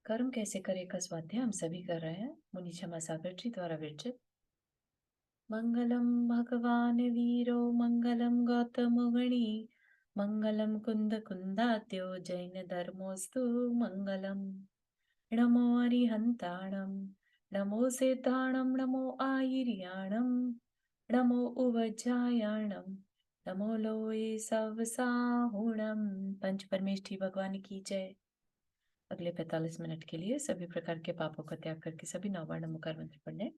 कर्म कैसे करे का स्वाध्याय हम सभी कर रहे हैं। मुनि क्षमा सागर जी द्वारा विरचित। मंगलम भगवान वीरो मंगलम गौतम गणी मंगलम कुंद कुंदात्यो जैन धर्मोस्तु मंगलम। नमो अरिहंताणम नमो सेताणम नमो आयिर्याणम नमो उवज्जायाणम नमो लोए सवसाहुणम। पंच परमेष्ठी भगवान की जय। अगले 45 मिनट के लिए सभी प्रकार के पापों का त्याग करके सभी नववर्ण मुखार मंत्र पढ़ने।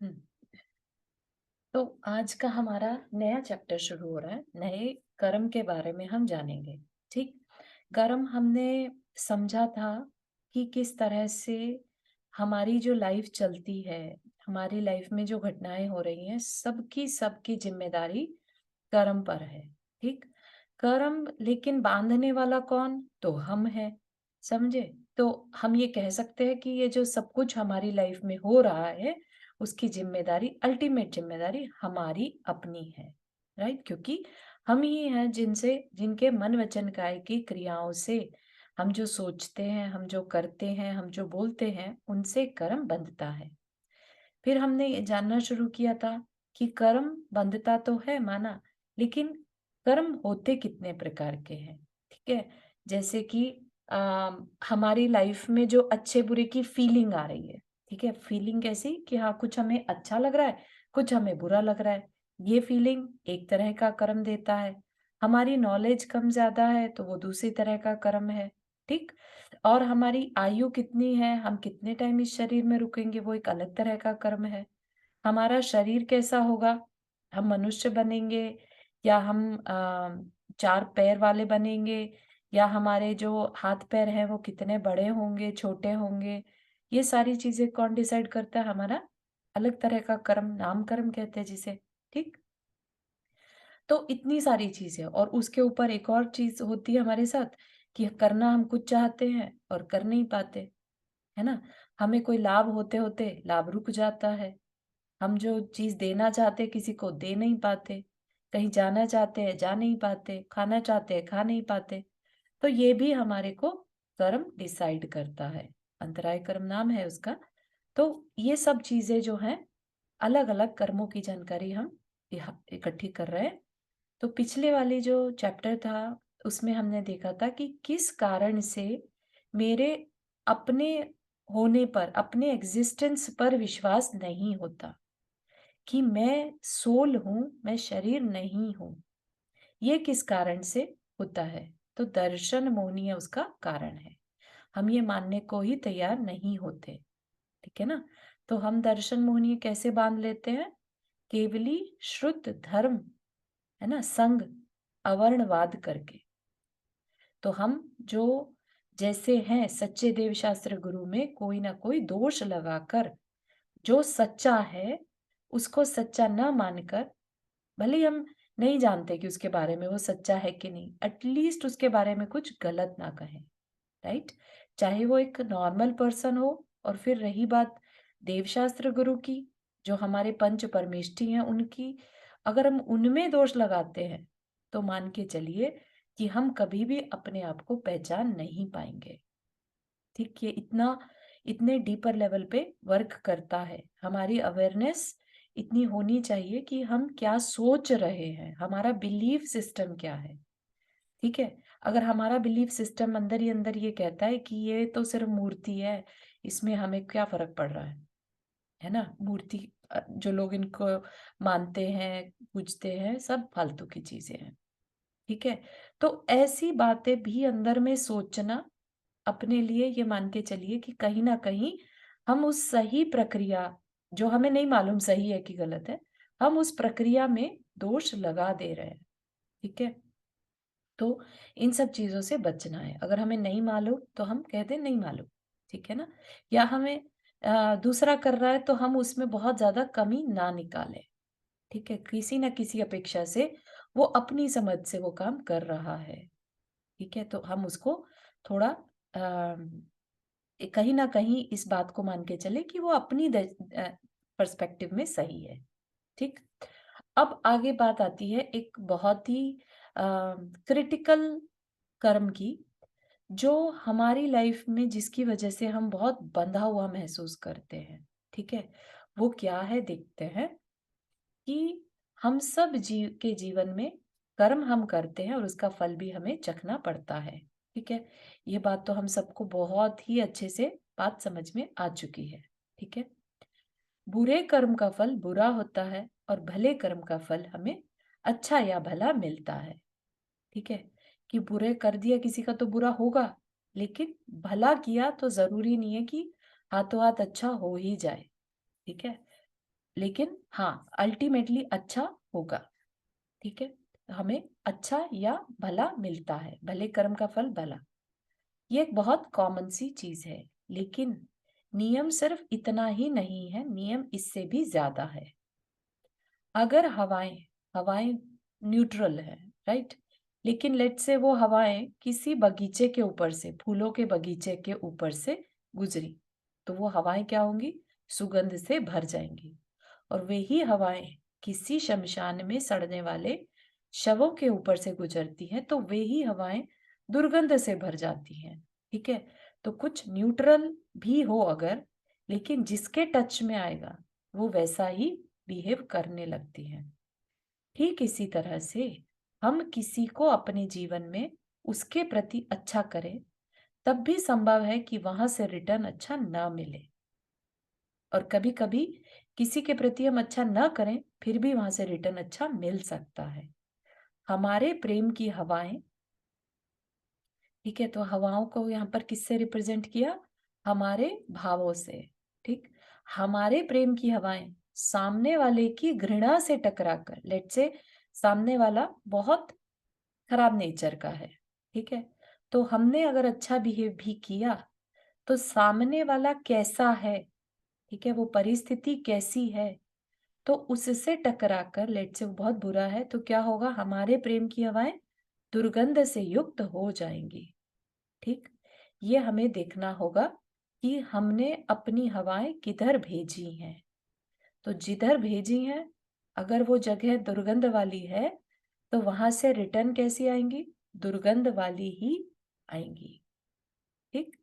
हम्म, तो आज का हमारा नया चैप्टर शुरू हो रहा है। नए कर्म के बारे में हम जानेंगे। ठीक, कर्म हमने समझा था कि किस तरह से हमारी जो लाइफ चलती है, हमारी लाइफ में जो घटनाएं हो रही हैं, सबकी सबकी जिम्मेदारी कर्म पर है। ठीक, कर्म लेकिन बांधने वाला कौन? तो हम हैं। समझे? तो हम ये कह सकते हैं कि ये जो सब कुछ हमारी लाइफ में हो रहा है, उसकी जिम्मेदारी, अल्टीमेट जिम्मेदारी हमारी अपनी है। राइट? क्योंकि हम ही हैं जिनके मन वचन काया की क्रियाओं से हम जो सोचते हैं, हम जो करते हैं, हम जो बोलते हैं, उनसे कर्म बंधता है। फिर हमने ये जानना शुरू किया था कि कर्म बंधता तो है, माना, लेकिन कर्म होते कितने प्रकार के हैं। ठीक है, जैसे कि हमारी लाइफ में जो अच्छे बुरे की फीलिंग आ रही है। ठीक है, फीलिंग कैसी कि हाँ, कुछ हमें अच्छा लग रहा है, कुछ हमें बुरा लग रहा है। ये फीलिंग एक तरह का कर्म देता है। हमारी नॉलेज कम ज्यादा है तो वो दूसरी तरह का कर्म है। ठीक, और हमारी आयु कितनी है, हम कितने टाइम इस शरीर में रुकेंगे, वो एक अलग तरह का कर्म है। हमारा शरीर कैसा होगा, हम मनुष्य बनेंगे या हम चार पैर वाले बनेंगे, या हमारे जो हाथ पैर हैं वो कितने बड़े होंगे, छोटे होंगे, ये सारी चीजें कौन डिसाइड करता है? हमारा अलग तरह का कर्म, नाम कर्म कहते हैं जिसे। ठीक, तो इतनी सारी चीजें, और उसके ऊपर एक और चीज होती है हमारे साथ कि करना हम कुछ चाहते हैं और कर नहीं पाते, है ना। हमें कोई लाभ होते होते लाभ रुक जाता है। हम जो चीज देना चाहते किसी को दे नहीं पाते, कहीं जाना चाहते हैं जा नहीं पाते, खाना चाहते हैं खा नहीं पाते। तो ये भी हमारे को कर्म डिसाइड करता है। अंतराय कर्म नाम है उसका। तो ये सब चीजें जो हैं, अलग अलग कर्मों की जानकारी हम यहाँ इकट्ठी कर रहे हैं। तो पिछले वाली जो चैप्टर था उसमें हमने देखा था कि किस कारण से मेरे अपने होने पर, अपने एग्जिस्टेंस पर विश्वास नहीं होता, कि मैं सोल हूं, मैं शरीर नहीं हूं। ये किस कारण से होता है? तो दर्शन मोहनीय उसका कारण है। हम ये मानने को ही तैयार नहीं होते। ठीक है ना। तो हम दर्शन मोहनीय कैसे बांध लेते हैं? केवली शुद्ध धर्म, है ना, संग अवर्णवाद करके। तो हम जो जैसे हैं सच्चे देव शास्त्र गुरु में कोई ना कोई दोष लगाकर, जो सच्चा है उसको सच्चा न मानकर, भले ही हम नहीं जानते कि उसके बारे में वो सच्चा है कि नहीं, एटलीस्ट उसके बारे में कुछ गलत ना कहें। राइट, चाहे वो एक नॉर्मल पर्सन हो। और फिर रही बात देवशास्त्र गुरु की, जो हमारे पंच परमेष्ठी हैं उनकी, अगर हम उनमें दोष लगाते हैं तो मान के चलिए कि हम कभी भी अपने आप को पहचान नहीं पाएंगे। ठीक, ये इतना, इतने डीपर लेवल पे वर्क करता है। हमारी अवेयरनेस इतनी होनी चाहिए कि हम क्या सोच रहे हैं, हमारा बिलीफ सिस्टम क्या है। ठीक है, अगर हमारा बिलीफ सिस्टम अंदर ही अंदर ये कहता है कि ये तो सिर्फ मूर्ति है, इसमें हमें क्या फर्क पड़ रहा है ना, मूर्ति, जो लोग इनको मानते हैं, पूजते हैं, सब फालतू की चीजें हैं। ठीक है, तो ऐसी बातें भी अंदर में सोचना, अपने लिए ये मान के चलिए कि कहीं ना कहीं हम उस सही प्रक्रिया, जो हमें नहीं मालूम सही है कि गलत है, हम उस प्रक्रिया में दोष लगा दे रहे हैं। ठीक है, तो इन सब चीजों से बचना है। अगर हमें नहीं मालूम तो हम कहते नहीं मालूम। ठीक है ना। या हमें दूसरा कर रहा है तो हम उसमें बहुत ज़्यादा कमी ना निकालें, ठीक है? किसी न किसी अपेक्षा से वो अपनी समझ से वो काम कर रहा है, ठीक है? तो हम उसको थोड़ा कहीं न कहीं इस बात को मान के चलें कि वो अपनी पर्सपेक्टिव में सही है, ठीक? अब आगे बात आती है एक बहुत ही क्रिटिकल कर्म की, जो हमारी लाइफ में जिसकी वजह से हम बहुत बंधा हुआ महसूस करते हैं, ठीक है? वो क्या है देखते हैं कि हम सब के जीवन में कर्म हम करते हैं और उसका फल भी हमें चखना पड़ता है, ठीक है? ये बात तो हम सबको बहुत ही अच्छे से बात समझ में आ चुकी है, ठीक है? बुरे कर्म का फल बुरा होता है और भले कर्म का फल हमें अच्छा या भला मिलता है, ठीक है? कि बुरे कर दिया किसी का तो बुरा होगा, लेकिन भला किया तो ज़रूरी नहीं है कि हाथों हाथ अच्छा हो ही जाए, ठीक है? लेकिन हाँ, अल्टीमेटली अच्छा होगा, ठीक है? हमें अच्छा या भला मिलता है, भले कर्म का फल भला। ये एक बहुत कॉमन सी चीज़ है, लेकिन नियम सिर्फ इतना ही नहीं है, नियम इससे भी ज़्यादा है। अगर हवाएँ हवाएँ न्यूट्रल हैं, राइट? लेकिन लेट्स से वो हवाएँ किसी बगीचे के ऊपर से, फूलों के बगीचे के ऊपर से गुज़री, तो वो हवाएँ क्या होंगी? सुगंध से भर जाएँगी। और वही हवाएँ किसी शमशान में सड़ने वाले शवों के ऊपर से गुज़रती हैं, तो वही हवाएँ दुर्गंध से भर जाती हैं, ठीक है? तो कुछ न्यूट्रल भी हो अगर, लेकिन जिसके टच में आएगा, वो वैसा ही बिहेव करने लगती हैं। ठीक इसी तरह से हम किसी को अपने जीवन में उसके प्रति अच्छा करें, तब भी संभव है कि वहाँ से रिटर्न अच्छा ना मिले। और कभी-कभी किसी के प्रति हम अच्छा ना करें, फिर भी वहाँ से रिटर्न अच्छा मिल सकता है। हमारे प्रेम की हवाएँ, ठीक है? तो हवाओं को यहाँ पर किससे रिप्रेज़ेंट किया? हमारे भावों से, ठीक? हमारे प्रेम की हवाएँ सामने वाले की घृणा से टकरा कर, लेट्स से सामने वाला बहुत खराब नेचर का है, ठीक है? तो हमने अगर अच्छा बिहेव भी किया, तो सामने वाला कैसा है, ठीक है? वो परिस्थिति कैसी है, तो उससे टकरा कर लेट्स से वो बहुत बुरा है, तो क्या होगा? हमारे प्रेम की हवाएँ दुर्गंध से युक्त हो जाएँगी। ठीक? ये हमें देखना होगा कि हमने अपनी हवाएँ किधर भेजी हैं। तो जिधर भेजी हैं, अगर वो जगह दुर्गंध वाली है, तो वहाँ से रिटर्न कैसी आएँगी? दुर्गंध वाली ही आएँगी। ठीक?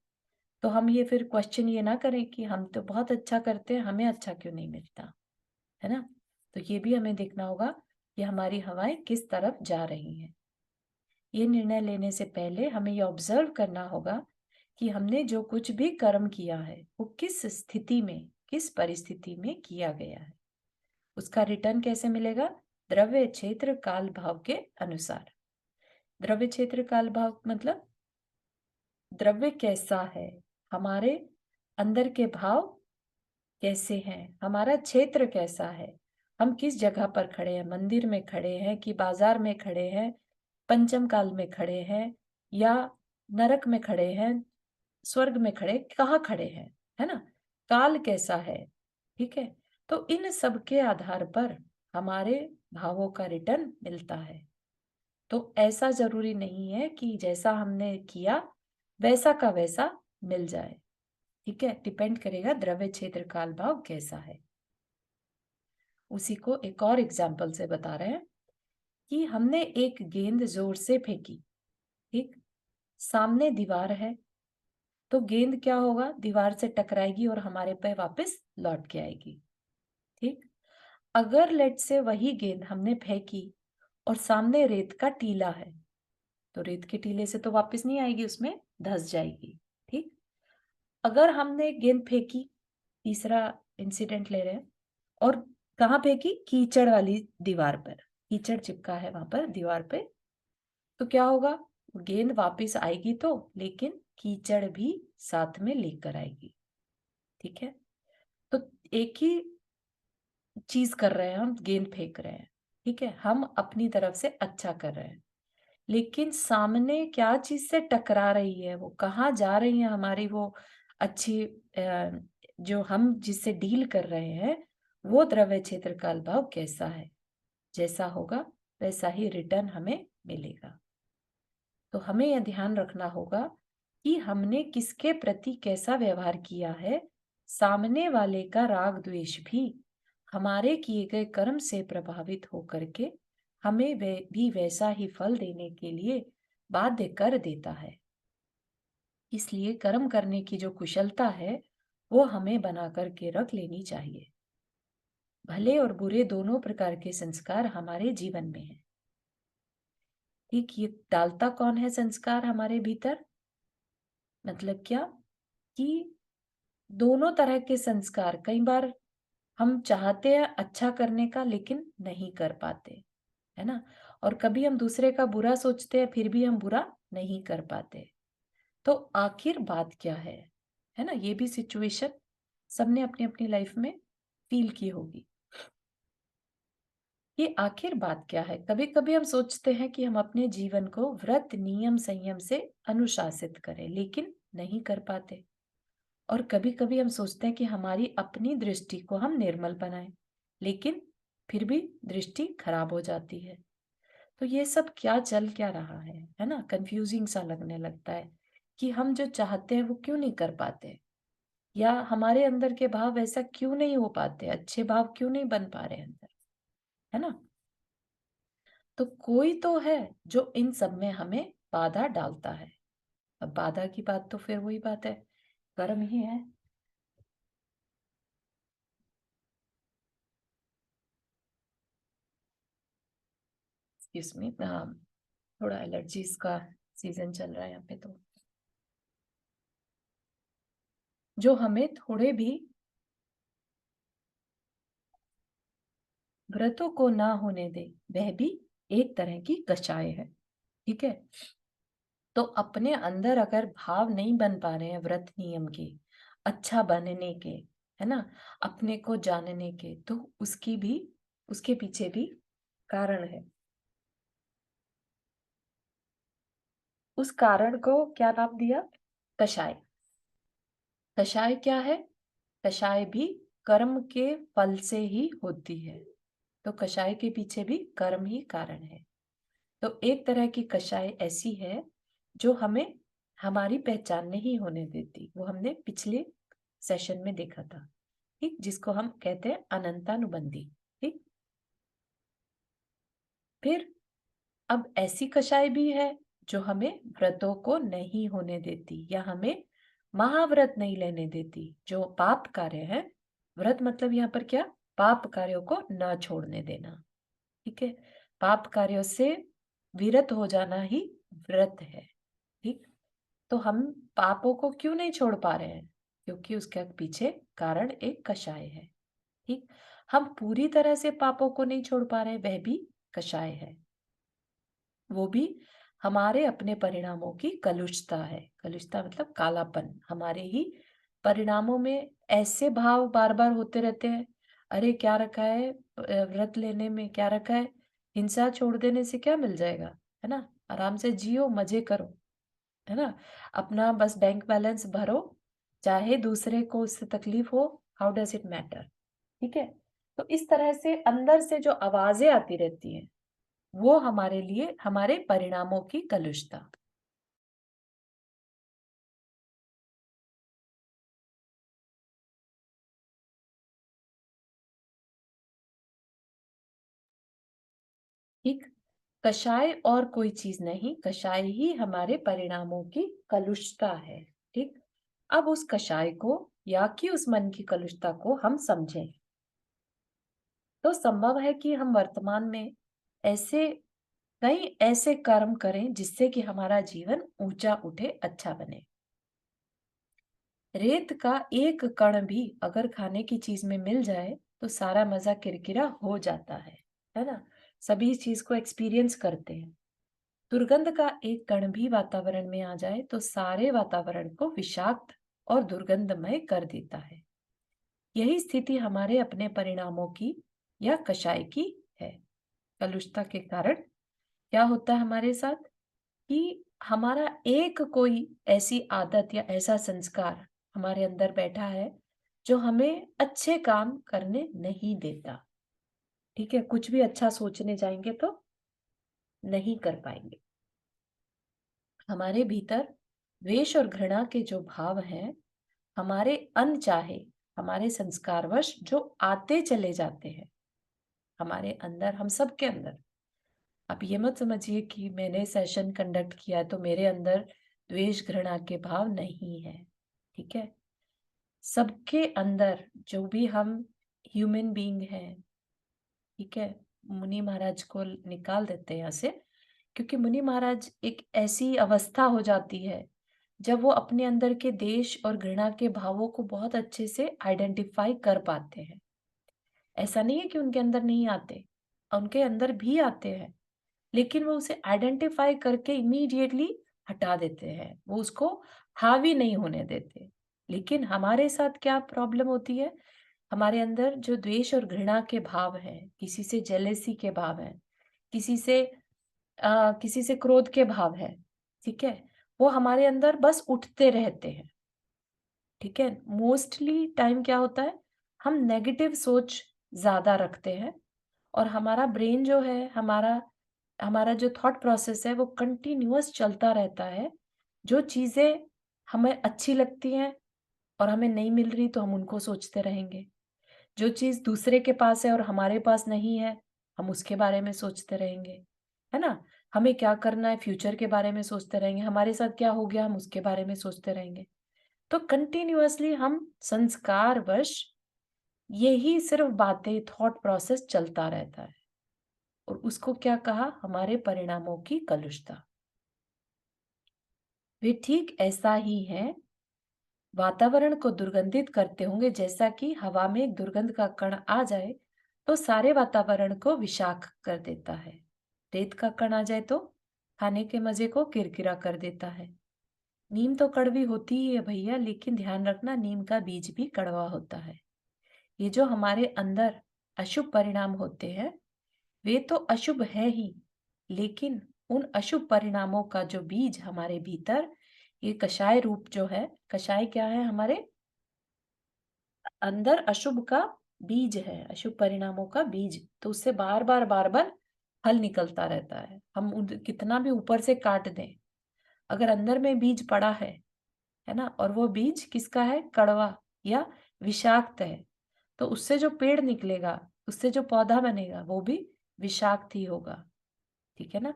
तो हम ये फिर क्वेश्चन ये ना करें कि हम तो बहुत अच्छा करते हैं, हमें अच्छा क्यों नहीं मिलता? है ना? तो ये भी हमें देखना होगा कि हमारी हवाएँ किस तरफ जा रही हैं। ये निर्णय लेने से पहले हमें ये ऑब्जर्व करना होगा कि हमने जो कुछ भी कर्म किया है, वो किस स्थिति में, किस परिस्थिति में किया गया है। उसका रिटर्न कैसे मिलेगा? द्रव्य क्षेत्र काल भाव के अनुसार। द्रव्य क्षेत्र काल भाव मतलब द्रव्य कैसा है, हमारे अंदर के भाव कैसे हैं, हमारा क्षेत्र कैसा है, हम किस जगह पर खड़े हैं, मंदिर में खड़े हैं कि बाजार में खड़े हैं, पंचम काल में खड़े हैं या नरक में खड़े हैं, स्वर्ग में खड़े, कहाँ खड़े हैं, है ना? काल कैसा है, ठीक है? तो इन सब के आधार पर हमारे भावों का रिटर्न मिलता है। तो ऐसा ज़रूरी नहीं है कि जैसा हमने किया, वैसा का वैसा मिल जाए, ठीक है? डिपेंड करेगा द्रव्य क्षेत्र काल भाव कैसा है। उसी को एक और एग्ज़ाम्पल से बता रहे हैं कि हमने एक गेंद ज़ोर से फेंकी, ठीक? सामने दीवार है, तो गेंद क्या होगा? दीवार से टकराएगी और हमारे पे वापस लौट के आएगी, ठीक? अगर लेट्स से वही गेंद हमने फेंकी और सामने रेत का टीला है, तो रेत के टीले से तो वापस नहीं आएगी, उसमें धँस जाएगी, ठीक? अगर हमने गेंद फेंकी, तीसरा इंसिडेंट ले रहे हैं, और कहाँ फेंकी? कीचड़ वाली दीवार पर, कीचड़ चिपका है वहाँ पर दीवार पे, तो क्या होगा? गेंद वापस आएगी तो, लेकिन कीचड़ भी साथ में लेकर आएगी, ठीक है? तो एक ही चीज़ कर रहे हैं हम, गेंद फेंक रहे हैं, ठीक है? हम अपनी तरफ से अच्छा कर रहे हैं, लेकिन सामने क्या चीज़ से टकरा रही है, वो कहाँ जा रही है हमारी वो अच्छी जो हम जिससे डील कर रहे हैं, वो द्रव्य क्षेत्र काल भाव कैसा है। जैसा होगा वैसा ही रिटर्न हमें मिलेगा। तो हमें यह ध्यान रखना होगा कि हमने किसके प्रति कैसा व्यवहार किया है। सामने वाले का राग द्वेष भी हमारे किए गए कर्म से प्रभावित होकर के हमें भी वैसा ही फल देने के लिए बाध्य कर देता है। इसलिए कर्म करने की जो कुशलता है वो हमें बना करके रख लेनी चाहिए। भले और बुरे दोनों प्रकार के संस्कार हमारे जीवन में हैं। ठीक, ये डालता कौन है संस्कार हमारे भीतर? मतलब क्या कि दोनों तरह के संस्कार, कई बार हम चाहते हैं अच्छा करने का लेकिन नहीं कर पाते, है ना? और कभी हम दूसरे का बुरा सोचते हैं फिर भी हम बुरा नहीं कर पाते। तो आखिर बात क्या है ना? ये भी सिचुएशन सबने अपनी अपनी लाइफ में फील की होगी। ये आखिर बात क्या है? कभी कभी हम सोचते हैं कि हम अपने जीवन को व्रत नियम संयम से अनुशासित करें लेकिन नहीं कर पाते। और कभी कभी हम सोचते हैं कि हमारी अपनी दृष्टि को हम निर्मल बनाएं लेकिन फिर भी दृष्टि खराब हो जाती है। तो ये सब क्या चल क्या रहा है ना? कंफ्यूजिंग सा लगने लगता है कि हम जो चाहते हैं वो क्यों नहीं कर पाते, या हमारे अंदर के भाव ऐसा क्यों नहीं हो पाते, अच्छे भाव क्यों नहीं बन पा रहे अंदर, है ना? तो कोई तो है जो इन सब में हमें बाधा डालता है। अब बाधा की बात तो फिर वही बात है, कर्म ही है। इसमें थोड़ा एलर्जीज का सीजन चल रहा है यहाँ पे, तो जो हमें थोड़े भी व्रतों को ना होने दे, वह भी एक तरह की कषाय है। ठीक है, तो अपने अंदर अगर भाव नहीं बन पा रहे हैं व्रत नियम के, अच्छा बनने के, है ना, अपने को जानने के, तो उसकी भी, उसके पीछे भी कारण है। उस कारण को क्या नाम दिया? कषाय। कषाय क्या है? कषाय भी कर्म के फल से ही होती है। तो कषाय के पीछे भी कर्म ही कारण है। तो एक तरह की कषाय ऐसी है जो हमें हमारी पहचान नहीं होने देती। वो हमने पिछले सेशन में देखा था, ठीक, जिसको हम कहते हैं अनंतानुबंधी। ठीक, फिर अब ऐसी कषाय भी है जो हमें व्रतों को नहीं होने देती या हमें महाव्रत नहीं लेने देती, जो पाप कार्य है। व्रत मतलब यहाँ पर क्या? पाप कार्यों को न छोड़ने देना। ठीक है, पाप कार्यों से विरत हो जाना ही व्रत है। ठीक, तो हम पापों को क्यों नहीं छोड़ पा रहे हैं? क्योंकि उसके पीछे कारण एक कषाय है। ठीक, हम पूरी तरह से पापों को नहीं छोड़ पा रहे, वह भी कषाय है। वो भी हमारे अपने परिणामों की कलुषता है। कलुषता मतलब कालापन। हमारे ही परिणामों में ऐसे भाव बार बार होते रहते हैं। अरे क्या रखा है व्रत लेने में, क्या रखा है? हिंसा छोड़ देने से क्या मिल जाएगा, है ना? आराम से जियो, मजे करो, है ना? अपना बस बैंक बैलेंस भरो, चाहे दूसरे को उससे तकलीफ हो, हाउ डज इट मैटर। ठीक है, तो इस तरह से अंदर से जो आवाजें आती रहती हैं वो हमारे लिए हमारे परिणामों की कलुषता। ठीक, कषाय और कोई चीज नहीं, कषाय ही हमारे परिणामों की कलुषता है। ठीक, अब उस कषाय को या कि उस मन की कलुषता को हम समझें तो संभव है कि हम वर्तमान में ऐसे कई ऐसे कर्म करें जिससे कि हमारा जीवन ऊंचा उठे, अच्छा बने। रेत का एक कण भी अगर खाने की चीज में मिल जाए तो सारा मजा किरकिरा हो जाता है ना? सभी इस चीज को एक्सपीरियंस करते हैं। दुर्गंध का एक कण भी वातावरण में आ जाए तो सारे वातावरण को विषाक्त और दुर्गंधमय कर देता है। यही स्थिति हमारे अपने परिणामों की या कषाय की है। कलुषता के कारण क्या होता है हमारे साथ कि हमारा एक कोई ऐसी आदत या ऐसा संस्कार हमारे अंदर बैठा है जो हमें अच्छे काम करने नहीं देता। ठीक है, कुछ भी अच्छा सोचने जाएंगे तो नहीं कर पाएंगे। हमारे भीतर द्वेष और घृणा के जो भाव हैं, हमारे अनचाहे, हमारे संस्कारवश जो आते चले जाते हैं हमारे अंदर, हम सबके अंदर। आप ये मत समझिए कि मैंने सेशन कंडक्ट किया तो मेरे अंदर द्वेष घृणा के भाव नहीं है। ठीक है, सबके अंदर जो भी हम ह्यूमन बीइंग हैं, ठीक है, मुनि महाराज को निकाल देते हैं यहाँ से, क्योंकि मुनि महाराज एक ऐसी अवस्था हो जाती है जब वो अपने अंदर के देश और घृणा के भावों को बहुत अच्छे से आइडेंटिफाई कर पाते हैं। ऐसा नहीं है कि उनके अंदर नहीं आते, उनके अंदर भी आते हैं, लेकिन वो उसे आइडेंटिफाई करके इमीडिएटली हटा देते हैं, वो उसको हावी नहीं होने देते। लेकिन हमारे साथ क्या प्रॉब्लम होती है, हमारे अंदर जो द्वेष और घृणा के भाव हैं, किसी से जेलेसी के भाव हैं, किसी से किसी से क्रोध के भाव है, ठीक है, वो हमारे अंदर बस उठते रहते हैं। ठीक है, मोस्टली टाइम क्या होता है, हम नेगेटिव सोच ज्यादा रखते हैं, और हमारा ब्रेन जो है, हमारा हमारा जो थॉट प्रोसेस है वो कंटिन्यूअस चलता रहता है। जो चीजें हमें अच्छी लगती हैं और हमें नहीं मिल रही तो हम उनको सोचते रहेंगे। जो चीज दूसरे के पास है और हमारे पास नहीं है, हम उसके बारे में सोचते रहेंगे, है ना। हमें क्या करना है, फ्यूचर के बारे में सोचते रहेंगे, हमारे साथ क्या हो गया हम उसके बारे में सोचते रहेंगे। तो कंटिन्यूअसली हम संस्कारवश यही सिर्फ बातें, थॉट प्रोसेस चलता रहता है, और उसको क्या कहा, हमारे परिणामों की कलुषता। वे ठीक ऐसा ही है, वातावरण को दुर्गंधित करते होंगे, जैसा कि हवा में एक दुर्गंध का कण आ जाए तो सारे वातावरण को विषाक्त कर देता है। रेत का कण आ जाए तो खाने के मजे को किरकिरा कर देता है। नीम तो कड़वी होती ही है भैया, लेकिन ध्यान रखना, नीम का बीज भी कड़वा होता है। ये जो हमारे अंदर अशुभ परिणाम होते हैं, वे तो अशुभ है ही, लेकिन उन अशुभ परिणामों का जो बीज हमारे भीतर, ये कषाय रूप जो है, कषाय क्या है, हमारे अंदर अशुभ का बीज है, अशुभ परिणामों का बीज, तो उससे बार बार फल निकलता रहता है। हम कितना भी ऊपर से काट दें, अगर अंदर में बीज पड़ा है ना, और वो बीज किसका है, कड़वा या विषाक्त है, तो उससे जो पेड़ निकलेगा, उससे जो पौधा बनेगा, वो भी विषाक्त ही होगा। ठीक है ना।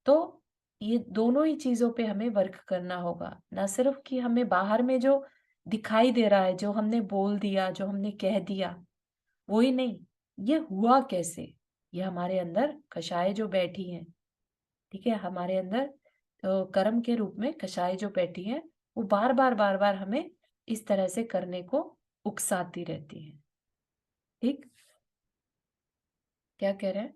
तो ये दोनों ही चीजों पे हमें वर्क करना होगा, ना सिर्फ कि हमें बाहर में जो दिखाई दे रहा है, जो हमने बोल दिया, जो हमने कह दिया, वो ही नहीं, ये हुआ कैसे, ये हमारे अंदर कषाय जो बैठी है, ठीक है, हमारे अंदर तो कर्म के रूप में कषाय जो बैठी है, वो बार बार हमें इस तरह से करने को उकसाती रहती है। ठीक, क्या कह रहे हैं,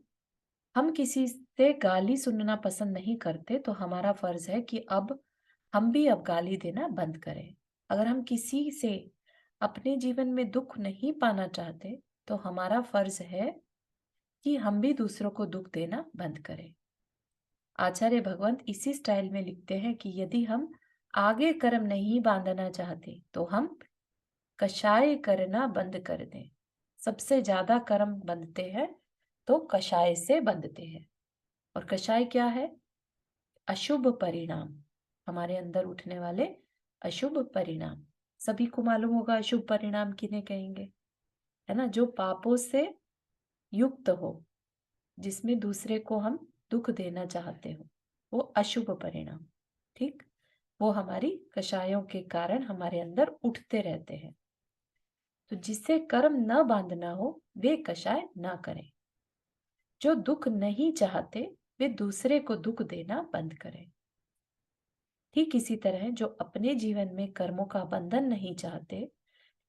हम किसी से गाली सुनना पसंद नहीं करते, तो हमारा फर्ज है कि अब हम भी अब गाली देना बंद करें। अगर हम किसी से अपने जीवन में दुख नहीं पाना चाहते, तो हमारा फर्ज है कि हम भी दूसरों को दुख देना बंद करें। आचार्य भगवंत इसी स्टाइल में लिखते हैं कि यदि हम आगे कर्म नहीं बांधना चाहते, तो हम कषाय करना बंद कर दें। सबसे ज्यादा कर्म बंधते हैं तो कषाय से बंधते हैं। और कषाय क्या है, अशुभ परिणाम, हमारे अंदर उठने वाले अशुभ परिणाम। सभी को मालूम होगा अशुभ परिणाम किन्हें कहेंगे, है ना, जो पापों से युक्त हो, जिसमें दूसरे को हम दुख देना चाहते हो, वो अशुभ परिणाम। ठीक, वो हमारी कषायों के कारण हमारे अंदर उठते रहते हैं। तो जिससे कर्म न बांधना हो, वे कषाय ना करें। जो दुख नहीं चाहते, वे दूसरे को दुख देना बंद करें। ठीक इसी तरह जो अपने जीवन में कर्मों का बंधन नहीं चाहते,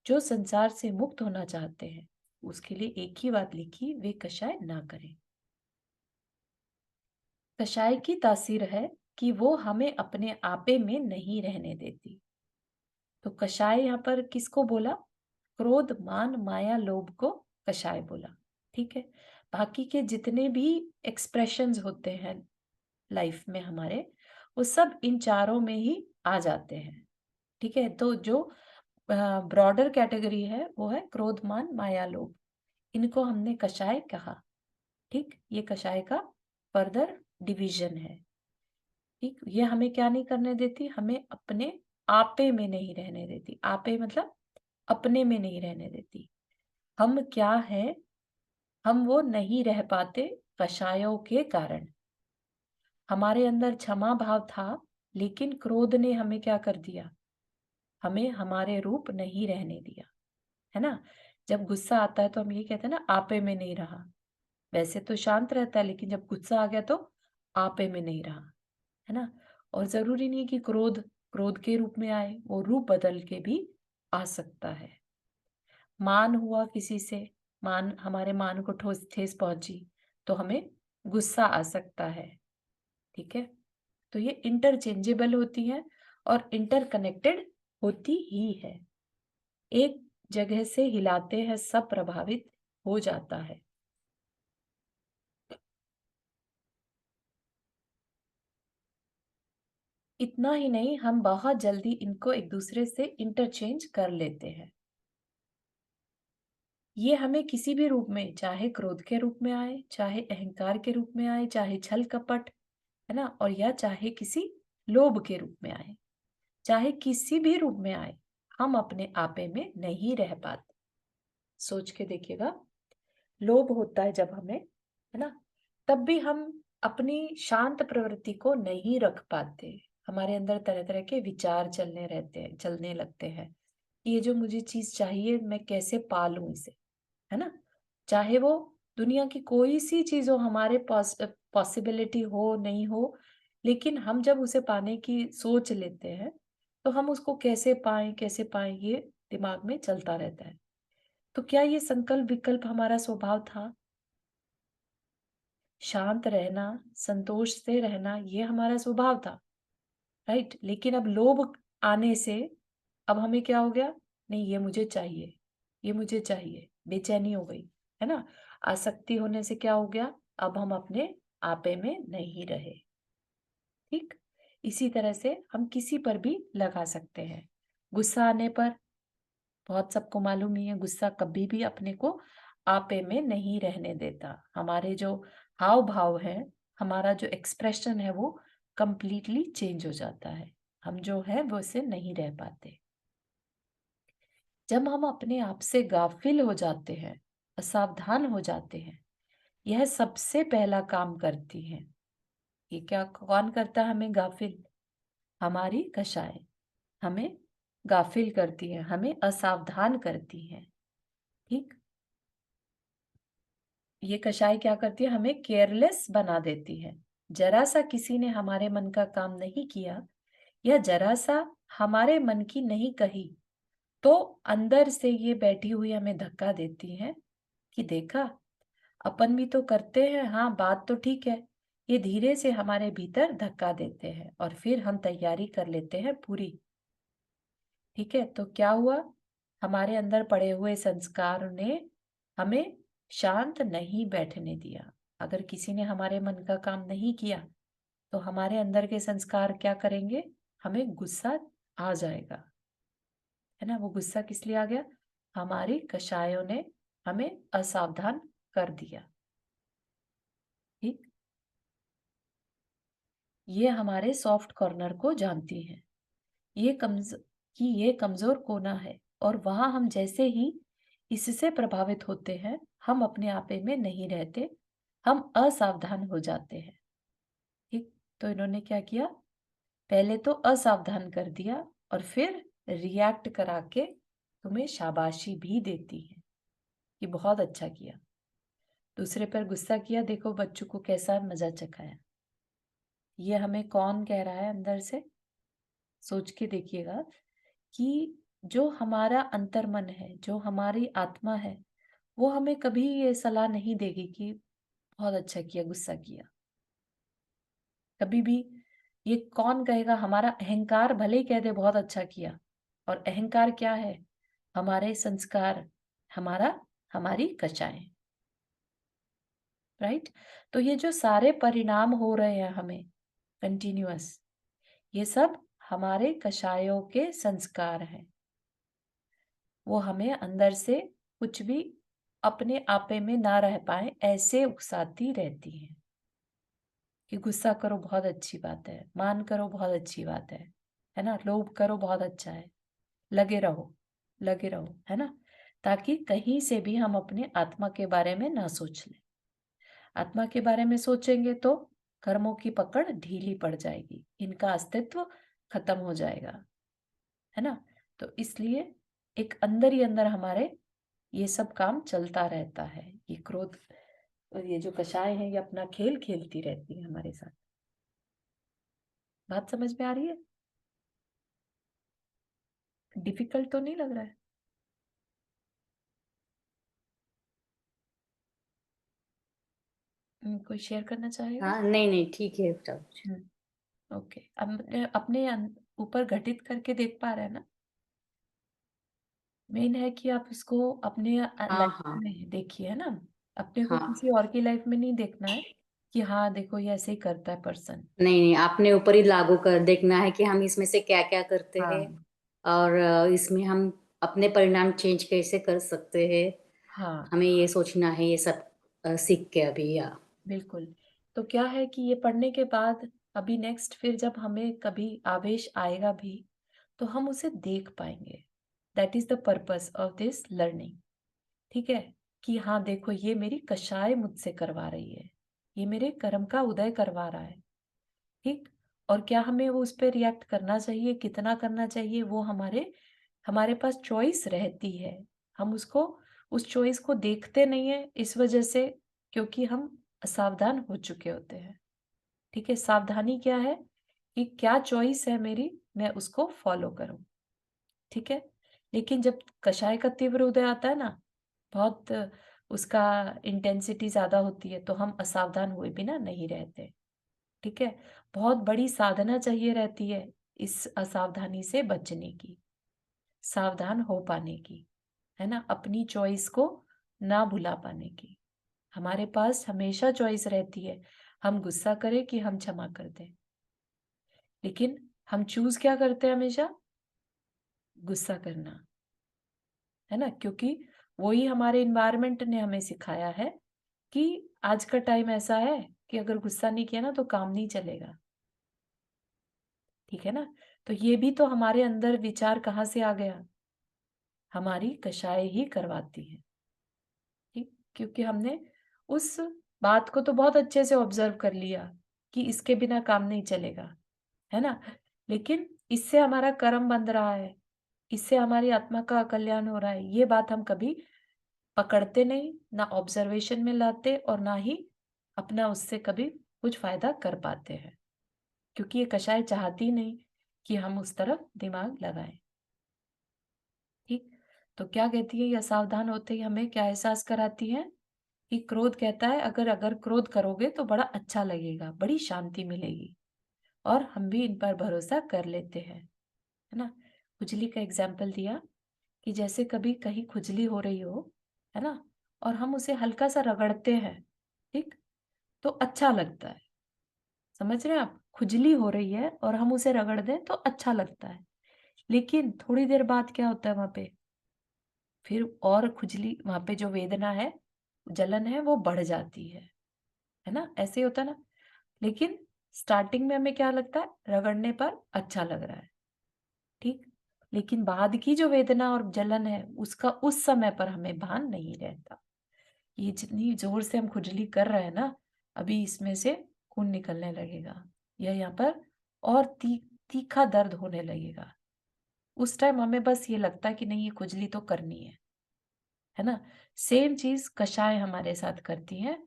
जो संसार से मुक्त होना चाहते हैं, उसके लिए एक ही बात लिखी, वे कषाय ना करें। कषाय की तासीर है कि वो हमें अपने आपे में नहीं रहने देती। तो कषाय यहाँ पर किसको बोला, क्रोध मान माया लोभ को कषाय बोला। ठीक है, बाकी के जितने भी एक्सप्रेशंस होते हैं लाइफ में हमारे, वो सब इन चारों में ही आ जाते हैं। ठीक है, तो जो ब्रॉडर कैटेगरी है, वो है क्रोध, मान, माया, लोभ। इनको हमने कषाय कहा। ठीक, ये कषाय का फर्दर डिवीजन है। ठीक, ये हमें क्या नहीं करने देती, हमें अपने आपे में नहीं रहने देती। आपे मतलब अपने में नहीं रहने देती। हम क्या है, हम वो नहीं रह पाते कषायों के कारण। हमारे अंदर क्षमा भाव था, लेकिन क्रोध ने हमें क्या कर दिया, हमें हमारे रूप नहीं रहने दिया, है ना। जब गुस्सा आता है तो हम ये कहते हैं ना, आपे में नहीं रहा। वैसे तो शांत रहता है, लेकिन जब गुस्सा आ गया तो आपे में नहीं रहा, है ना। और जरूरी नहीं कि क्रोध क्रोध के रूप में आए, वो रूप बदल के भी आ सकता है। मान हुआ किसी से, मान, हमारे मान को ठोस ठेस पहुंची, तो हमें गुस्सा आ सकता है। ठीक है, तो ये इंटरचेंजेबल होती है और इंटरकनेक्टेड होती ही है। एक जगह से हिलाते हैं सब प्रभावित हो जाता है। इतना ही नहीं, हम बहुत जल्दी इनको एक दूसरे से इंटरचेंज कर लेते हैं। ये हमें किसी भी रूप में, चाहे क्रोध के रूप में आए, चाहे अहंकार के रूप में आए, चाहे छल कपट, है ना, और या चाहे किसी लोभ के रूप में आए, चाहे किसी भी रूप में आए, हम अपने आपे में नहीं रह पाते। सोच के देखिएगा, लोभ होता है जब हमें, है ना, तब भी हम अपनी शांत प्रवृत्ति को नहीं रख पाते। हमारे अंदर तरह तरह के विचार चलने लगते हैं। ये जो मुझे चीज चाहिए, मैं कैसे पालूं इसे, है ना। चाहे वो दुनिया की कोई सी चीज हो, हमारे पास पॉसिबिलिटी हो नहीं हो, लेकिन हम जब उसे पाने की सोच लेते हैं, तो हम उसको कैसे पाएं, ये दिमाग में चलता रहता है। तो क्या ये संकल्प विकल्प हमारा स्वभाव था? शांत रहना, संतोष से रहना, ये हमारा स्वभाव था, राइट। लेकिन अब लोभ आने से अब हमें क्या हो गया, नहीं ये मुझे चाहिए, ये मुझे चाहिए, बेचैनी हो गई, है ना। आसक्ति होने से क्या हो गया, अब हम अपने आपे में नहीं रहे। ठीक, इसी तरह से हम किसी पर भी लगा सकते हैं। गुस्सा आने पर, बहुत सबको मालूम ही है, गुस्सा कभी भी अपने को आपे में नहीं रहने देता। हमारे जो हाव भाव है, हमारा जो एक्सप्रेशन है, वो कंप्लीटली चेंज हो जाता है। हम जो है वो से नहीं रह पाते। जब हम अपने आप से गाफिल हो जाते हैं, असावधान हो जाते हैं, यह सबसे पहला काम करती है। ये क्या कौन करता है हमें गाफिल? हमारी कषाय हमें गाफिल करती है, हमें असावधान करती है। ठीक, ये कषाय क्या करती है, हमें केयरलेस बना देती है। जरा सा किसी ने हमारे मन का काम नहीं किया, या जरा सा हमारे मन की नहीं कही, तो अंदर से ये बैठी हुई हमें धक्का देती है कि देखा, अपन भी तो करते हैं, हाँ बात तो ठीक है। ये धीरे से हमारे भीतर धक्का देते हैं और फिर हम तैयारी कर लेते हैं पूरी। ठीक है, तो क्या हुआ, हमारे अंदर पड़े हुए संस्कार ने हमें शांत नहीं बैठने दिया। अगर किसी ने हमारे मन का काम नहीं किया, तो हमारे अंदर के संस्कार क्या करेंगे, हमें गुस्सा आ जाएगा, है ना। वो गुस्सा किस लिए आ गया, हमारी कषायों ने हमें असावधान कर दिया। ठीक, ये हमारे सॉफ्ट कॉर्नर को जानती हैं, ये कमज कि ये कमजोर कोना है, और वहां हम जैसे ही इससे प्रभावित होते हैं, हम अपने आपे में नहीं रहते, हम असावधान हो जाते हैं। ठीक, तो इन्होंने क्या किया, पहले तो असावधान कर दिया और फिर रिएक्ट करा के तुम्हें शाबाशी भी देती है कि बहुत अच्छा किया। दूसरे पर गुस्सा किया, देखो बच्चों को कैसा मजा चखाया। ये हमें कौन कह रहा है अंदर से? सोच के देखिएगा कि जो हमारा अंतर्मन है, जो हमारी आत्मा है, वो हमें कभी ये सलाह नहीं देगी कि बहुत अच्छा किया, गुस्सा किया। कभी भी ये कौन कहेगा? हमारा अहंकार भले ही कह दे बहुत अच्छा किया। और अहंकार क्या है? हमारे संस्कार, हमारा हमारी कषाय, राइट। तो ये जो सारे परिणाम हो रहे हैं हमें कंटिन्यूअस, ये सब हमारे कषायों के संस्कार हैं। वो हमें अंदर से कुछ भी अपने आपे में ना रह पाए ऐसे उकसाती रहती हैं कि गुस्सा करो बहुत अच्छी बात है, मान करो बहुत अच्छी बात है ना? लोभ करो बहुत अच्छा है, लगे रहो, है ना? ताकि कहीं से भी हम अपने आत्मा के बारे में ना सोच लें। आत्मा के बारे में सोचेंगे तो कर्मों की पकड़ ढीली पड़ जाएगी, इनका अस्तित्व खत्म हो जाएगा, है ना? तो इसलिए एक अंदर ही अंदर हमारे ये सब काम चलता रहता है। ये क्रोध और ये जो कषाय है ये अपना खेल खेलती रहती है हमारे साथ। बात समझ में आ रही है? डिफिकल्ट तो नहीं लग रहा है? कोई शेयर करना चाहेगा? हाँ, नहीं, नहीं, ठीक है सब कुछ। ओके। अपने अपने ऊपर घटित करके देख पा रहे हैं ना? मेन है कि आप इसको अपने हाँ, लाइफ हाँ, में देखिए, है ना? अपने को हाँ। किसी और की लाइफ में नहीं देखना है कि हाँ देखो ये ऐसे ही करता है पर्सन। नहीं, नहीं, अपने ऊपर ही लागू कर देखना है कि हम इसमें से क्या-क्या करते हैं हाँ, और इसमें हम अपने परिणाम चेंज कैसे कर सकते हैं। हाँ, हमें ये सोचना है ये सब सीख के अभी या बिल्कुल। तो क्या है कि ये पढ़ने के बाद अभी नेक्स्ट फिर जब हमें कभी आवेश आएगा भी, तो हम उसे देख पाएँगे। That is the purpose of this learning. ठीक है? कि हाँ, देखो ये मेरी कषाय मुझसे करवा रही है। ये मेरे कर्म का उदय करवा रहा है। ठीक? और क्या हमें वो उस पे रिएक्ट करना चाहिए, कितना करना चाहिए, वो हमारे हमारे पास चॉइस रहती है। हम उसको उस चॉइस को देखते नहीं हैं इस वजह से क्योंकि हम असावधान हो चुके होते हैं। ठीक है? सावधानी क्या है कि क्या चॉइस है मेरी, मैं उसको फॉलो करूँ। ठीक है? लेकिन जब कषाय का तीव्र उदय आता है ना, बहुत उसका इंटेंसिटी ज़्यादा होती है, तो हम असावधान हुए बिना नहीं रहते। ठीक है? बहुत बड़ी साधना चाहिए रहती है इस असावधानी से बचने की, सावधान हो पाने की, है ना? अपनी चॉइस को ना भुला पाने की। हमारे पास हमेशा चॉइस रहती है, हम गुस्सा करें कि हम क्षमा कर दें। लेकिन हम चूज़ क्या करते हैं हमेशा? गुस्सा करना, है ना? क्योंकि वही हमारे एनवायरनमेंट ने हमें सिखाया है कि आज का टाइम ऐसा है कि अगर गुस्सा नहीं किया ना तो काम नहीं चलेगा। ठीक है ना? तो ये भी तो हमारे अंदर विचार कहाँ से आ गया? हमारी कषाय ही करवाती है, ठीक? क्योंकि हमने उस बात को तो बहुत अच्छे से ऑब्ज़र्व कर लिया कि इसके बिना काम नहीं चलेगा, है ना? लेकिन इससे हमारा कर्म बंध रहा है, इससे हमारी आत्मा का कल्याण हो रहा है, ये बात हम कभी पकड़ते नहीं, ना ऑब्ज़र्वेशन में लाते और ना ही अपना उससे कभी कुछ फ़ायदा कर पाते हैं। क्योंकि ये कषाय चाहती नहीं कि हम उस तरफ दिमाग लगाएँ। ठीक? तो क्या कहती है ये असावधान होते ही हमें क्या एहसास कराती है? कि क्रोध कहता है अगर अगर क्रोध करोगे तो बड़ा अच्छा लगेगा, बड़ी शांति मिलेगी और हम भी इन पर भरोसा कर लेते हैं, है ना? खुजली का एग्ज़ाम्पल दिया कि जैसे कभी कहीं खुजली हो रही हो, है ना? और हम उसे हल्का-सा रगड़ते हैं, ठीक? तो अच्छा लगता है। समझ रहे हैं आप? खुजली हो रही है और हम उसे रगड़ दें तो अच्छा लगता है। लेकिन थोड़ी देर बाद क्या होता है वहाँ पे? फिर और खुजली वहाँ पे जो वेदना है, जलन है वो बढ़ जाती है ना? ऐसे ही होता है ना? लेकिन स्टार्टिंग में हमें क्या लगता है? रगड़ने पर अच्छा लग रहा है, ठीक? लेकिन बाद की जो वेदना और जलन है, उसका उस समय पर हमें भान नहीं रहता। ये जितनी ज़ोर से हम खुजली कर रहे हैं ना, अभी इसमें से खून निकलने लगेगा या यहाँ पर और तीखा दर्द होने लगेगा। उस टाइम हमें बस ये लगता है कि नहीं ये खुजली तो करनी है ना? सेम चीज़ कषाय हमारे साथ करती है।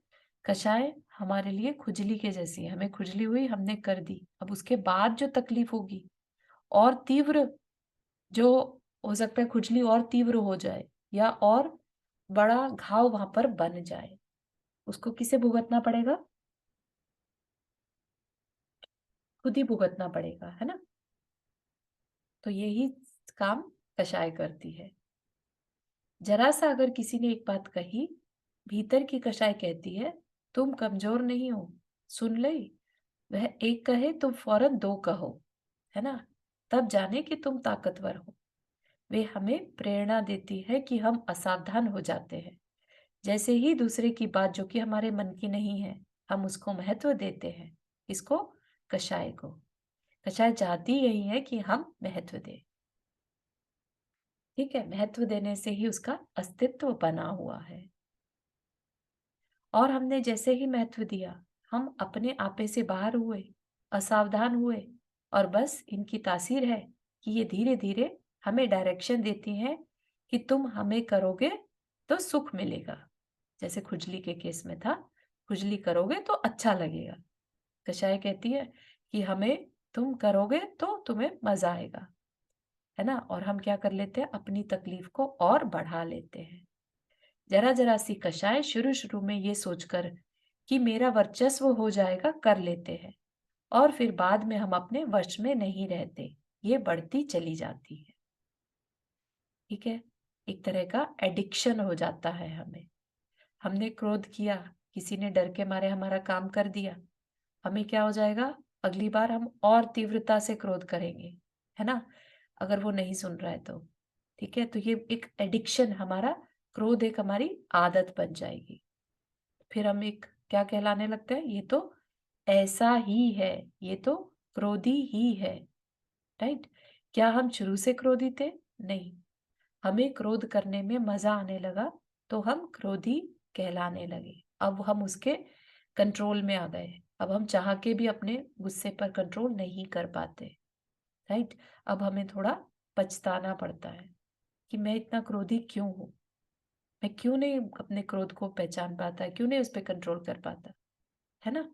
कषाय हमारे लिए खुजली के जैसी है, हमें खुजली हुई हमने कर दी। अब उसके बाद जो तकलीफ होगी और तीव्र जो हो सकता है खुजली और तीव्र हो जाए या और बड़ा घाव वहाँ पर बन जाए। उसको किसे भुगतना पड़ेगा? खुद ही भुगतना पड़ेगा, है ना? तो यही काम कषाय करती है। ज़रा-सा अगर किसी ने एक बात कही, भीतर की कषाय कहती है, तुम कमज़ोर नहीं हो, सुन लई? वह एक कहे तुम फ़ौरन 2 कहो, है ना? तब जाने कि तुम ताकतवर हो। वे हमें प्रेरणा देती है कि हम असावधान हो जाते हैं। जैसे ही दूसरे की बात जो कि हमारे मन की नहीं है, हम उसको महत्व देते हैं। इसको? कषाय को। कषाय चाहती यही है कि हम महत्व दें। ठीक है? महत्व देने से ही उसका अस्तित्व बना हुआ है। और हमने जैसे ही महत्व दिया, हम अपने आपे से बाहर हुए, असावधान हुए, और बस इनकी तासीर है कि ये धीरे-धीरे हमें डायरेक्शन देती हैं कि तुम हमें करोगे तो सुख मिलेगा। जैसे खुजली के केस में था, खुजली करोगे तो अच्छा लगेगा। कषाय कहती है कि हमें तुम करोगे तो तुम्हें मज़ा आएगा, है ना? और हम क्या कर लेते हैं? अपनी तकलीफ को और बढ़ा लेते हैं। जरा-जरा सी कषाय शुरू-शुरू में ये सोचकर कि मेरा वर्चस्व हो जाएगा कर लेते हैं, और फिर बाद में हम अपने वश में नहीं रहते। ये बढ़ती चली जाती है। ठीक है? एक तरह का एडिक्शन हो जाता है हमें। हमने क्रोध किया, किसी ने डर के मारे हमारा काम कर दिया, हमें क्या हो जाएगा? अगली बार हम और तीव्रता से क्रोध करेंगे, है ना? अगर वो नहीं सुन रहा है तो। ठीक है? तो ये एक एडिक्शन, हमारा क्रोध एक हमारी आदत बन जाएगी। फिर हम एक क्या कहलाने लगते हैं? ये तो ऐसा ही है, ये तो क्रोधी ही है, राइट? क्या हम शुरू से क्रोधी थे? नहीं। हमें क्रोध करने में मजा आने लगा, तो हम क्रोधी कहलाने लगे। अब हम उसके कंट्रोल में आ गए। अब हम चाह के भी अपने गुस्से पर कंट्रोल नहीं कर पाते, राइट? अब हमें थोड़ा पछताना पड़ता है कि मैं इतना क्रोधी क्यों हूँ? मैं क्यों नहीं अपने क्रोध को पहचान पाता? क्यों नहीं उस पे कंट्रोल कर पाता? है ना?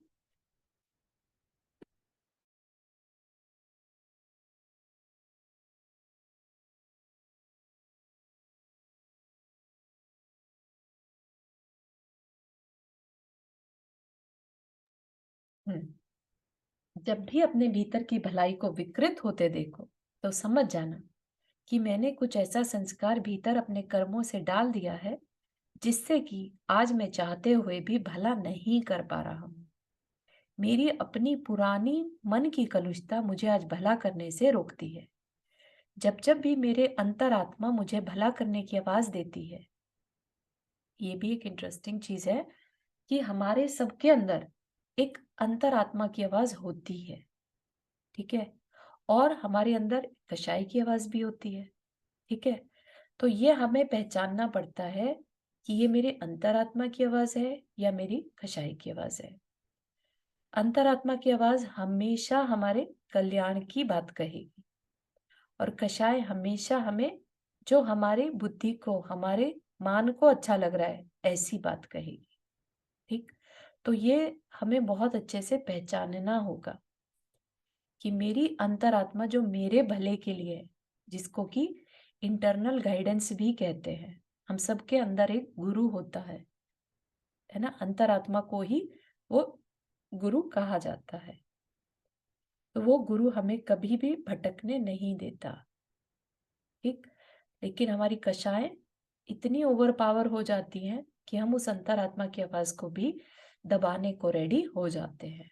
हुँ। जब भी अपने भीतर की भलाई को विकृत होते देखो, तो समझ जाना कि मैंने कुछ ऐसा संस्कार भीतर अपने कर्मों से डाल दिया है, जिससे कि आज मैं चाहते हुए भी भला नहीं कर पा रहा हूँ। मेरी अपनी पुरानी मन की कलुषता मुझे आज भला करने से रोकती है। जब-जब भी मेरे अंतरात्मा मुझे भला करने की आवाज़ देती है, ये भी एक इंटरेस्टिंग चीज़ है कि हमारे सबके अंदर एक अंतरात्मा की आवाज़ होती है, ठीक है? और हमारे अंदर कषाय की आवाज़ भी होती है, ठीक है? तो ये हमें पहचानना पड़ता है कि ये मेरे अंतरात्मा की आवाज़ है या मेरी कषाय की आवाज़ है। अंतरात्मा की आवाज़ हमेशा हमारे कल्याण की बात कहेगी, और कषाय हमेशा हमें जो हमारी बुद्धि को, हमारे मान को अच्छा लग रहा है, ऐसी बात कहेगी, ठीक? तो ये हमें बहुत अच्छे से पहचानना होगा कि मेरी अंतरात्मा जो मेरे भले के लिए है, जिसको कि इंटरनल गाइडेंस भी कहते हैं। हम सबके अंदर एक गुरु होता है ना? अंतरात्मा को ही वो गुरु कहा जाता है। तो वो गुरु हमें कभी भी भटकने नहीं देता, ठीक? लेकिन हमारी कषाएँ इतनी ओवर पावर हो जाती हैं कि हम उस अंतरात्मा की आवाज़ को भी दबाने को रेडी हो जाते हैं,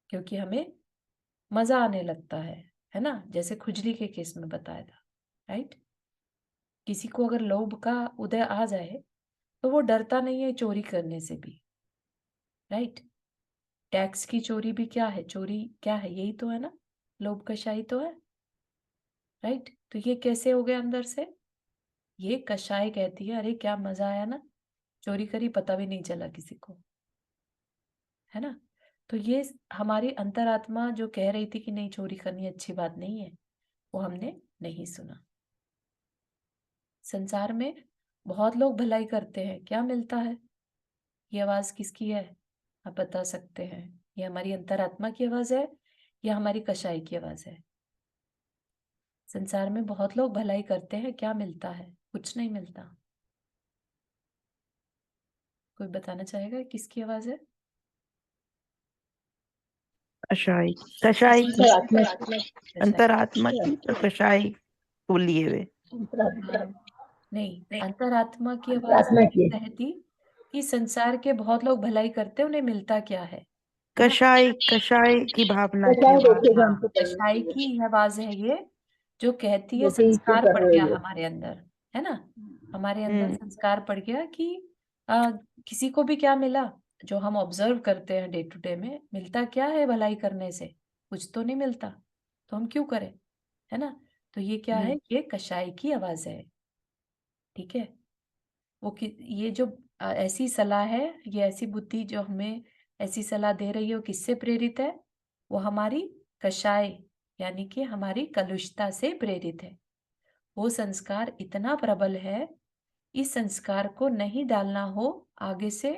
क्योंकि हमें मज़ा आने लगता है ना? जैसे खुजली के केस में बताया था, राइट? किसी को अगर लोभ का उदय आ जाए, तो वो डरता नहीं है चोरी करने से भी, राइट? टैक्स की चोरी भी क्या है? चोरी क्या है? यही तो है ना? लोभ कषाय तो है, राइट? तो ये कैसे हो गया अंदर से? ये कषाय कहती है, अरे क्या मज़ा आया ना? चोरी करी पता भी नहीं चला किसी को, है ना? तो ये हमारी अंतरात्मा जो कह रही थी कि नहीं चोरी करनी अच्छी बात नहीं है, वो हमने नहीं सुना। संसार में बहुत लोग भलाई करते हैं, क्या मिलता है? ये आवाज़ किसकी है? आप बता सकते हैं। ये हमारी अंतरात्मा की आवाज़ है या हमारी कषाय की आवाज़ है? संसार में बहुत लोग भलाई करते हैं, क्या मिलता है? कुछ नहीं मिलता। कोई बताना चाहेगा किसकी आवाज़ है? कषाय कषाय किसकी? की अंतरात्मा कषाय। अंतरात्मा की और कषाय को लिए हुए नहीं, अंतरात्मा की आवाज़ ये कहती कि संसार के बहुत लोग भलाई करते हैं, उन्हें मिलता क्या है ना? कषाय कषाय की भावना की आवाज। हाँ, कषाय की आवाज़ है ये जो कहती है जैसे ही क्यों संस्कार कर पड़ रहे गया हो? हमारे अंदर, है ना? हमारे अंदर हम्म संस्कार पड़ गया कि आ, किसी को भी क्या मिला, जो हम ऑब्जर्व करते हैं डे टू डे में, मिलता क्या है भलाई करने से? कुछ तो नहीं मिलता, तो हम क्यों करें, है ना? तो ये क्या है, ये कषाय की आवाज है। ठीक है, ये जो ऐसी सलाह है, ये ऐसी बुद्धि जो हमें ऐसी सलाह दे रही है, वो किससे प्रेरित है? वो हमारी कषाय यानी कि हमारी कलुषता से प्रेरित है। वो संस्कार इतना प्रबल है, इस संस्कार को नहीं डालना हो आगे से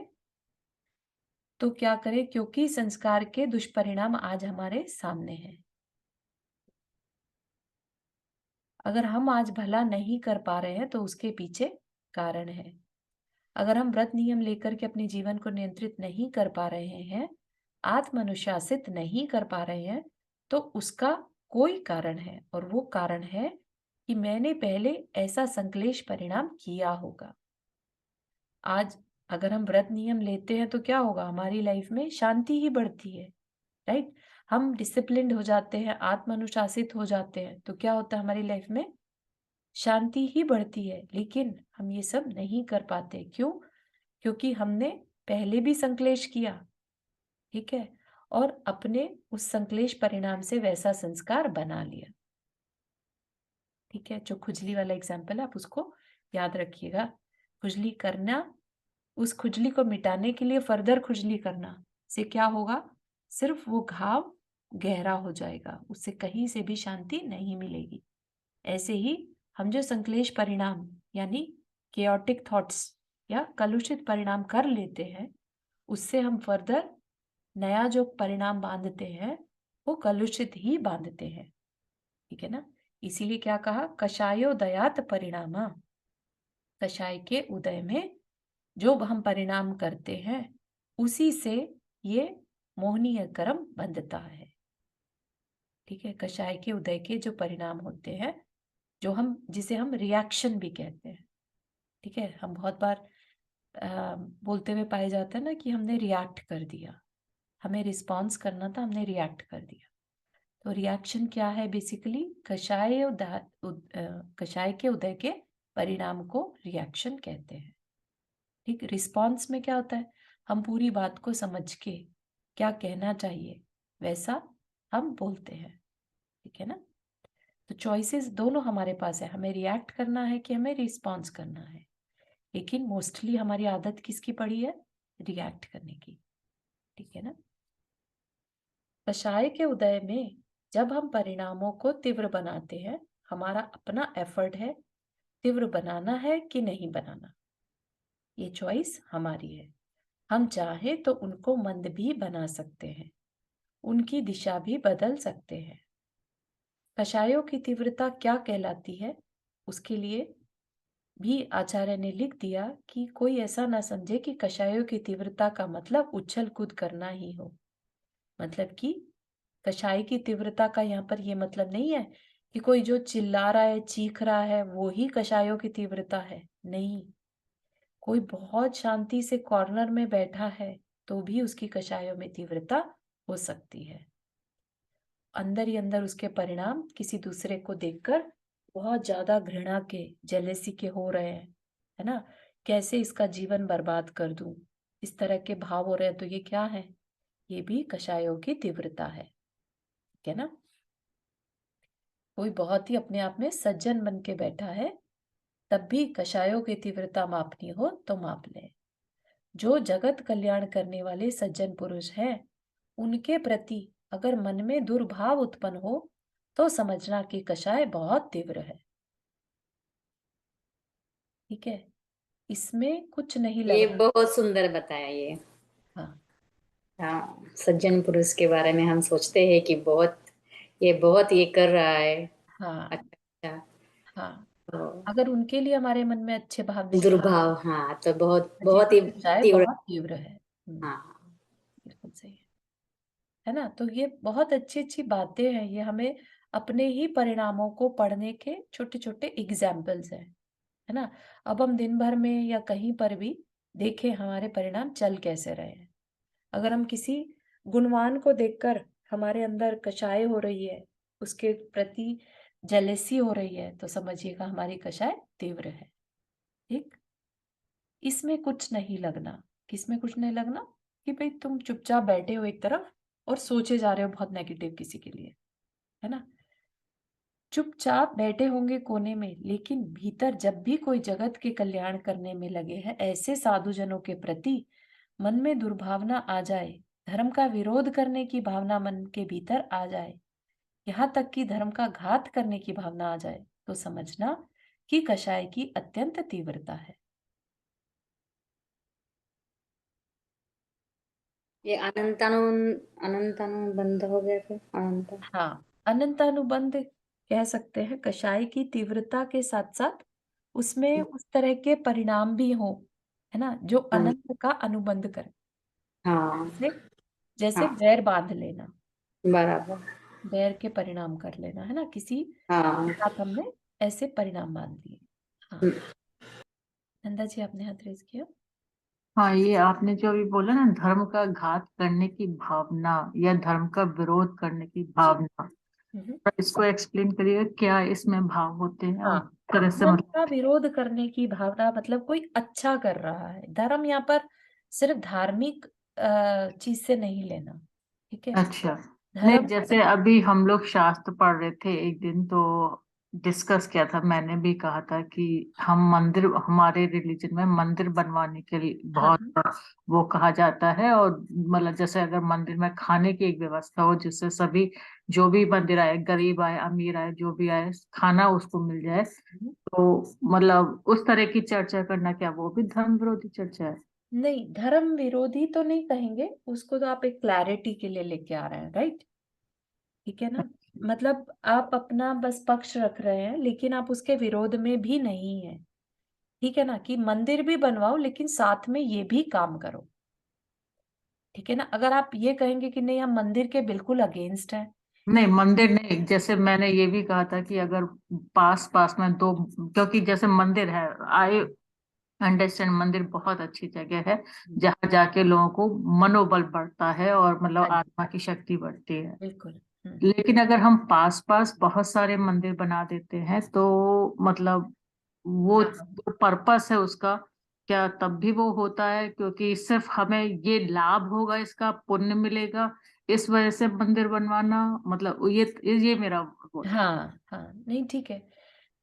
तो क्या करें, क्योंकि संस्कार के दुष्परिणाम आज हमारे सामने हैं। अगर हम आज भला नहीं कर पा रहे हैं तो उसके पीछे कारण है। अगर हम व्रत नियम लेकर के अपने जीवन को नियंत्रित नहीं कर पा रहे हैं, आत्म अनुशासित नहीं कर पा रहे हैं, तो उसका कोई कारण है, और वो कारण है कि मैंने पहले ऐसा संक्लेश परिणाम किया होगा। आज अगर हम व्रत नियम लेते हैं तो क्या होगा, हमारी लाइफ में शांति ही बढ़ती है, राइट? हम डिसिप्लिन्ड हो जाते हैं, आत्म अनुशासित हो जाते हैं, तो क्या होता है हमारी लाइफ में, शांति ही बढ़ती है। लेकिन हम ये सब नहीं कर पाते, क्यों? क्योंकि हमने पहले भी संक्लेश किया, ठीक है, और अपने उस संक्लेश परिणाम से वैसा संस्कार बना लिया। ठीक है, जो खुजली वाला एग्जाम्पल है, आप उसको याद रखिएगा। खुजली करना, उस खुजली को मिटाने के लिए फर्दर खुजली करना से क्या होगा, सिर्फ वो घाव गहरा हो जाएगा, उससे कहीं से भी शांति नहीं मिलेगी। ऐसे ही हम जो संक्लेश परिणाम यानी केओटिक थॉट्स या कलुषित परिणाम कर लेते हैं, उससे हम फर्दर नया जो परिणाम बांधते हैं वो कलुषित ही बांधते हैं। ठीक है ना? इसीलिए क्या कहा, कषायोदयात परिणामा, कषाय के उदय में जो हम परिणाम करते हैं उसी से ये मोहनीय कर्म बंधता है। ठीक है, कषाय के उदय के जो परिणाम होते हैं, जो हम जिसे हम रिएक्शन भी कहते हैं। ठीक है, हम बहुत बार बोलते हुए पाए जाते हैं ना कि हमने रिएक्ट कर दिया, हमें रिस्पॉन्स करना था, हमने रिएक्ट कर दिया। तो रिएक्शन क्या है, बेसिकली कषाय के उदय के परिणाम को रिएक्शन कहते हैं। ठीक, रिस्पॉन्स में क्या होता है, हम पूरी बात को समझ के क्या कहना चाहिए वैसा हम बोलते हैं। ठीक है ना? तो चॉइसेस दोनों हमारे पास है, हमें रिएक्ट करना है कि हमें रिस्पॉन्स करना है, लेकिन मोस्टली हमारी आदत किसकी पड़ी है, रिएक्ट करने की। ठीक है ना? कषाय के उदय में जब हम परिणामों को तीव्र बनाते हैं, हमारा अपना एफर्ट है तीव्र बनाना है कि नहीं बनाना, ये चॉइस हमारी है। हम चाहे तो उनको मंद भी बना सकते हैं, उनकी दिशा भी बदल सकते हैं। कषायों की तीव्रता क्या कहलाती है, उसके लिए भी आचार्य ने लिख दिया कि कोई ऐसा ना समझे कि कषायों की तीव्रता का मतलब उछल कूद करना ही हो। मतलब कि कषाय की तीव्रता का यहाँ पर ये मतलब नहीं है कि कोई जो चिल्ला रहा है, चीख रहा है, वो ही कषायों की तीव्रता है। नहीं, कोई बहुत शांति से कॉर्नर में बैठा है तो भी उसकी कषायों में तीव्रता हो सकती है। अंदर ही अंदर उसके परिणाम किसी दूसरे को देखकर बहुत ज्यादा घृणा के, जेलेसी के हो रहे हैं, है ना? कैसे इसका जीवन बर्बाद कर दूं, इस तरह के भाव हो रहे हैं, तो ये क्या है, ये भी कषायों की तीव्रता है। ठीक है ना? कोई बहुत ही अपने आप में सज्जन बन के बैठा है, तब भी कषायों की तीव्रता मापनी हो तो माप ले। जो जगत कल्याण करने वाले सज्जन पुरुष हैं, उनके प्रति अगर मन में दुर्भाव उत्पन्न हो तो समझना कि कषाय बहुत तीव्र है। ठीक है, इसमें कुछ नहीं ये लगना। बहुत सुंदर बताया ये। हाँ हाँ, सज्जन पुरुष के बारे में हम सोचते हैं कि बहुत ये कर रहा है। हाँ अच्छा। हाँ, तो अगर उनके लिए हमारे मन में अच्छे भाव नहीं है दुर्भाव, हाँ, तो बहुत तो ये बहुत भी ही कषाय तीव्र। बहुत तीव्र है। हाँ। बिल्कुल सही है ना? तो ये बहुत अच्छी अच्छी बातें हैं, ये हमें अपने ही परिणामों को पढ़ने के छोटे छोटे एग्जाम्पल्स हैं, है ना? अब हम दिन भर में या कहीं पर भी देखें हमारे परिणाम चल कैसे रहे हैं। अगर हम किसी गुणवान को देखकर हमारे अंदर कषाय हो रही है, उसके प्रति जेलेसी हो रही है तो समझिएगा हमारी कषाय तीव्र है। ठीक, इसमें कुछ नहीं लगना। किसमें कुछ नहीं लगना? कि भाई तुम चुपचाप बैठे हो एक तरफ और सोचे जा रहे हो बहुत नेगेटिव किसी के लिए, है ना? चुपचाप बैठे होंगे कोने में, लेकिन भीतर जब भी कोई जगत के कल्याण करने में लगे हैं, ऐसे साधुजनों के प्रति मन में दुर्भावना आ जाए, धर्म का विरोध करने की भावना मन के भीतर आ जाए, यहाँ तक कि धर्म का घात करने की भावना आ जाए, तो समझना कि कषाय की अत्यंत तीव्रता है। ये अनंतानुबंध हो गया फिर अनंत। हाँ, अनंतानुबंध कह सकते हैं। कषाय की तीव्रता के साथ साथ उसमें उस तरह के परिणाम भी हो, है ना, जो हाँ अनंत का अनुबंध करे। हाँ जैसे जैसे हाँ, वैर बांध लेना, बराबर। वैर के परिणाम कर लेना, है ना, किसी हाँ। के साथ हमने ऐसे परिणाम बांध दिए। हाँ, नंदा जी आपने हाथ रेज किया। हाँ, ये आपने जो अभी बोला ना, धर्म का घात करने की भावना या धर्म का विरोध करने की जी। भावना, तो इसको एक्सप्लेन करिए, क्या इसमें भाव होते हैं और हाँ, किस तरह से धर्म मतलब। का विरोध करने की भावना मतलब कोई अच्छा कर रहा है। धर्म यहाँ पर सिर्फ धार्मिक चीज से नहीं लेना, ठीक है? अच्छा, नहीं, धर्म, जैसे अभी हम लोग शास्त्र पढ़ रहे थे एक दिन, तो डिस्कस किया था, मैंने भी कहा था कि हम मंदिर, हमारे रिलीजन में मंदिर बनवाने के लिए हाँ बहुत वो कहा जाता है, और मतलब जैसे अगर मंदिर में खाने की एक व्यवस्था हो जिससे सभी, जो भी मंदिर आए, गरीब आए अमीर आए जो भी आए, खाना उसको मिल जाए, तो मतलब उस तरह की चर्चा करना, क्या वो भी धर्म विरोधी चर्चा है? नहीं, धर्म विरोधी तो नहीं कहेंगे उसको, तो आप एक क्लैरिटी के लिए लेके आ रहे हैं, राइट? ठीक है ना, मतलब आप अपना बस पक्ष रख रहे हैं, लेकिन आप उसके विरोध में भी नहीं है। ठीक है ना, कि मंदिर भी बनवाओ लेकिन साथ में ये भी काम करो। ठीक है ना, अगर आप ये कहेंगे कि नहीं हम मंदिर के बिल्कुल अगेंस्ट हैं। नहीं, मंदिर नहीं, जैसे मैंने ये भी कहा था कि अगर पास पास में दो, क्योंकि जैसे मंदिर है, आई अंडरस्टैंड, मंदिर बहुत अच्छी जगह है जहाँ जाके लोगों को मनोबल बढ़ता है और मतलब हाँ जी, आत्मा की शक्ति बढ़ती है। बिल्कुल। लेकिन अगर हम पास पास बहुत सारे मंदिर बना देते हैं तो मतलब वो हाँ जो पर्पस है उसका, क्या तब भी वो होता है? क्योंकि सिर्फ हमें ये लाभ होगा, इसका पुण्य मिलेगा, इस वजह से मंदिर बनवाना, मतलब ये मेरा वो था। हाँ हाँ, नहीं ठीक है।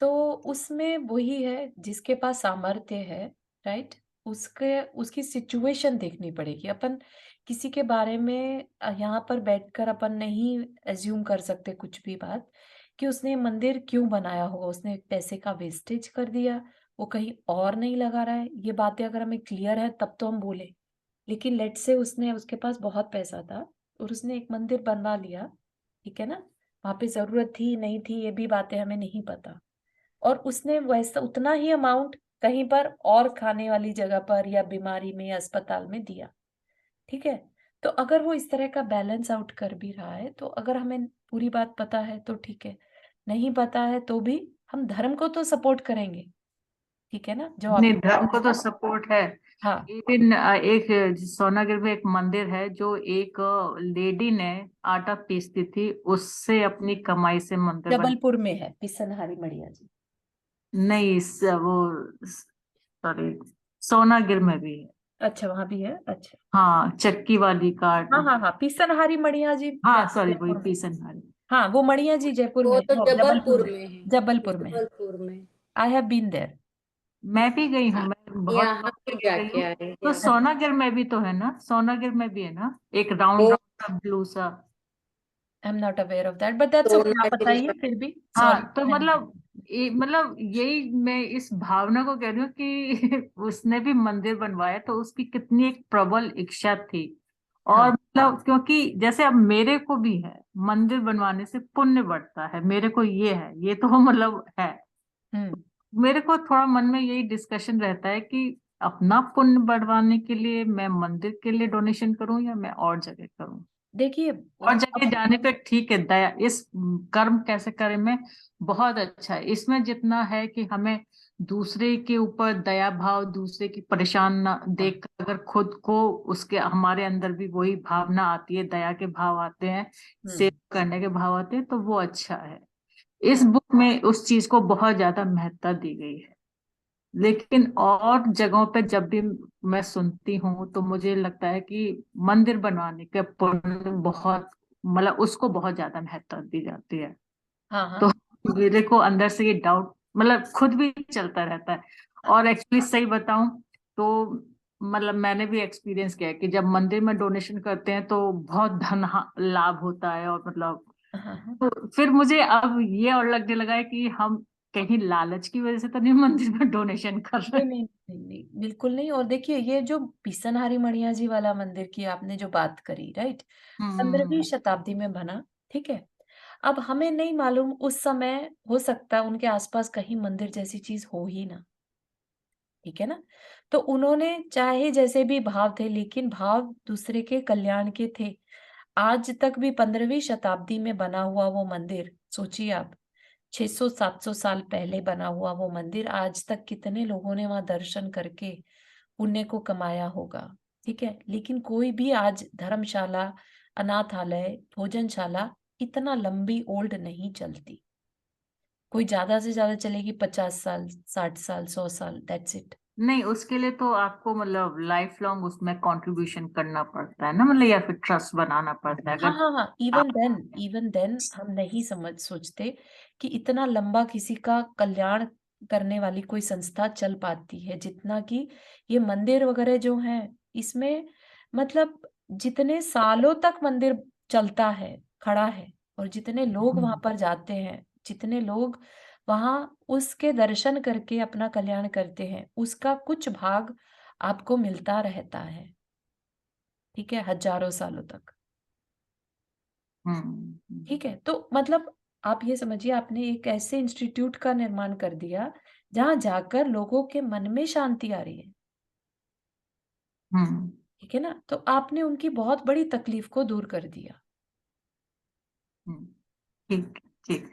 तो उसमें वही है, जिसके पास सामर्थ्य है, राइट, उसके उसकी सिचुएशन देखनी पड़ेगी। अपन किसी के बारे में यहाँ पर बैठकर अपन नहीं एज्यूम कर सकते कुछ भी बात, कि उसने मंदिर क्यों बनाया होगा, उसने पैसे का वेस्टेज कर दिया, वो कहीं और नहीं लगा रहा है, ये बातें अगर हमें क्लियर है तब तो हम बोले। लेकिन लेट से उसने, उसके पास बहुत पैसा था और उसने एक मंदिर बनवा लिया, ठीक है ना, वहां पे जरूरत थी नहीं थी ये भी बातें हमें नहीं पता, और उसने वैसा उतना ही अमाउंट कहीं पर और खाने वाली जगह पर या बीमारी में या अस्पताल में दिया, ठीक है? तो अगर वो इस तरह का बैलेंस आउट कर भी रहा है, तो अगर हमें पूरी बात पता है तो ठीक है, नहीं पता है तो भी हम धर्म को तो सपोर्ट करेंगे। ठीक है ना, जो नहीं, आपने धर्म को बताया तो था। सपोर्ट है। हाँ, इवन एक सोनागिर में एक मंदिर है जो एक लेडी ने आटा पीसती थी, उससे अपनी कमाई से मंदिर बन। जबलपुर में है पिसनहारी मड़िया जी। नहीं, वो सॉरी, सोनागिर में भी है। अच्छा, वहां भी है, अच्छा। हाँ, चक्की वाली काट। हाँ हाँ हाँ, पिसनहारी मड़िया जी हाँ, सॉरी, वही जयपुर में। पीसनहारी। हाँ, वो मड़िया जी जयपुर वो में, तो वो जबलपुर जबलपुर में। में है। जबलपुर में है। जबलपुर में। I have been there. मैं भी गई हूँ, मैं बहुत यहाँ कम भी जगह गई जाके हूँ। आए तो यहाँ। सोनागिर में भी तो है ना, सोनागिर में भी है ना एक राउंड वो राउंड सा ब्लू सा। I am not aware of that, but that's okay, आप सोनागिरी बताइए का। फिर भी। सॉरी, हाँ, तो नहीं मतलब जानती। मतलब यही मैं इस भावना को कह रही हूँ कि उसने भी मंदिर बनवाया तो उसकी कितनी एक प्रबल इच्छा थी। और हाँ। मतलब क्योंकि जैसे अब मेरे को भी है, मंदिर बनवाने से पुण्य बढ़ता है, मेरे को ये है, ये तो मतलब है। हम्म। मेरे को थोड़ा मन में यही डिस्कशन रहता है कि अपना पुण्य बढ़वाने के लिए मैं मंदिर के लिए डोनेशन करूं या मैं और जगह करूं। देखिए, और जगह अब जाने पे ठीक है, दया इस कर्म कैसे करें में बहुत अच्छा है, इसमें जितना है कि हमें दूसरे के ऊपर दया भाव, दूसरे की परेशान ना हाँ, देख कर अगर खुद को, उसके हमारे अंदर भी वही भावना आती है, दया के भाव आते हैं, हम्म, सेवा करने के भाव आते हैं, तो वो अच्छा है। इस बुक में उस चीज को बहुत ज्यादा महत्ता दी गई है। लेकिन और जगहों पे जब भी मैं सुनती हूँ तो मुझे लगता है कि मंदिर बनवाने के पुण्य बहुत, मतलब उसको बहुत ज्यादा महत्ता दी जाती है। हाँ तो हाँ मेरे को अंदर से ये डाउट मतलब खुद भी चलता रहता है। और एक्चुअली सही बताऊं तो मतलब मैंने भी एक्सपीरियंस किया है कि जब मंदिर में डोनेशन करते हैं तो बहुत धन लाभ होता है, और मतलब हाँ हाँ। तो फिर मुझे अब ये और लगने लगा है कि हम कहीं लालच की वजह से तो नहीं मंदिर में डोनेशन कर रहे नहीं हैं। नहीं नहीं नहीं, बिल्कुल नहीं। और देखिए ये जो पिसनहारी मणिया जी वाला मंदिर की आपने जो बात करी, राइट, 15वीं हम्म शताब्दी में बना, ठीक है। अब हमें नहीं मालूम उस समय हो सकता है उनके आसपास कहीं मंदिर जैसी चीज हो ही ना, ठीक है ना। तो उन्होंने चाहे जैसे भी भाव थे, लेकिन भाव दूसरे के कल्याण के थे। आज तक भी 15वीं शताब्दी में बना हुआ वो मंदिर, सोचिए आप, 600-700 साल पहले बना हुआ वो मंदिर, आज तक कितने लोगों ने वहां दर्शन करके पुण्य को कमाया होगा, ठीक है। लेकिन कोई भी आज धर्मशाला, अनाथालय, भोजनशाला इतना लंबी ओल्ड नहीं चलती। कोई ज्यादा से ज्यादा चलेगी 50 साल, 60 साल, 100 साल, दैट्स इट। नहीं, उसके लिए तो आपको मतलब लाइफ लॉन्ग उसमें कंट्रीब्यूशन करना पड़ता है ना, मतलब या फिर ट्रस्ट बनाना पड़ता है हाँ अगर हाँ हाँ, आप। इवन देन हम नहीं समझ सोचते कि इतना लंबा किसी का कल्याण करने वाली कोई संस्था चल पाती है, जितना कि ये मंदिर वगैरह जो हैं इसमें, मतलब जितने सालों तक मंदिर चलता है, खड़ा है, और जितने लोग वहां हम्म पर जाते हैं, जितने लोग वहां उसके दर्शन करके अपना कल्याण करते हैं, उसका कुछ भाग आपको मिलता रहता है, ठीक है, हजारों सालों तक। ठीक है, तो मतलब आप ये समझिए आपने एक ऐसे इंस्टीट्यूट का निर्माण कर दिया जहां जाकर लोगों के मन में शांति आ रही है, हम्म ठीक है ना। तो आपने उनकी बहुत बड़ी तकलीफ को दूर कर दिया। हम्म, ठीक ठीक।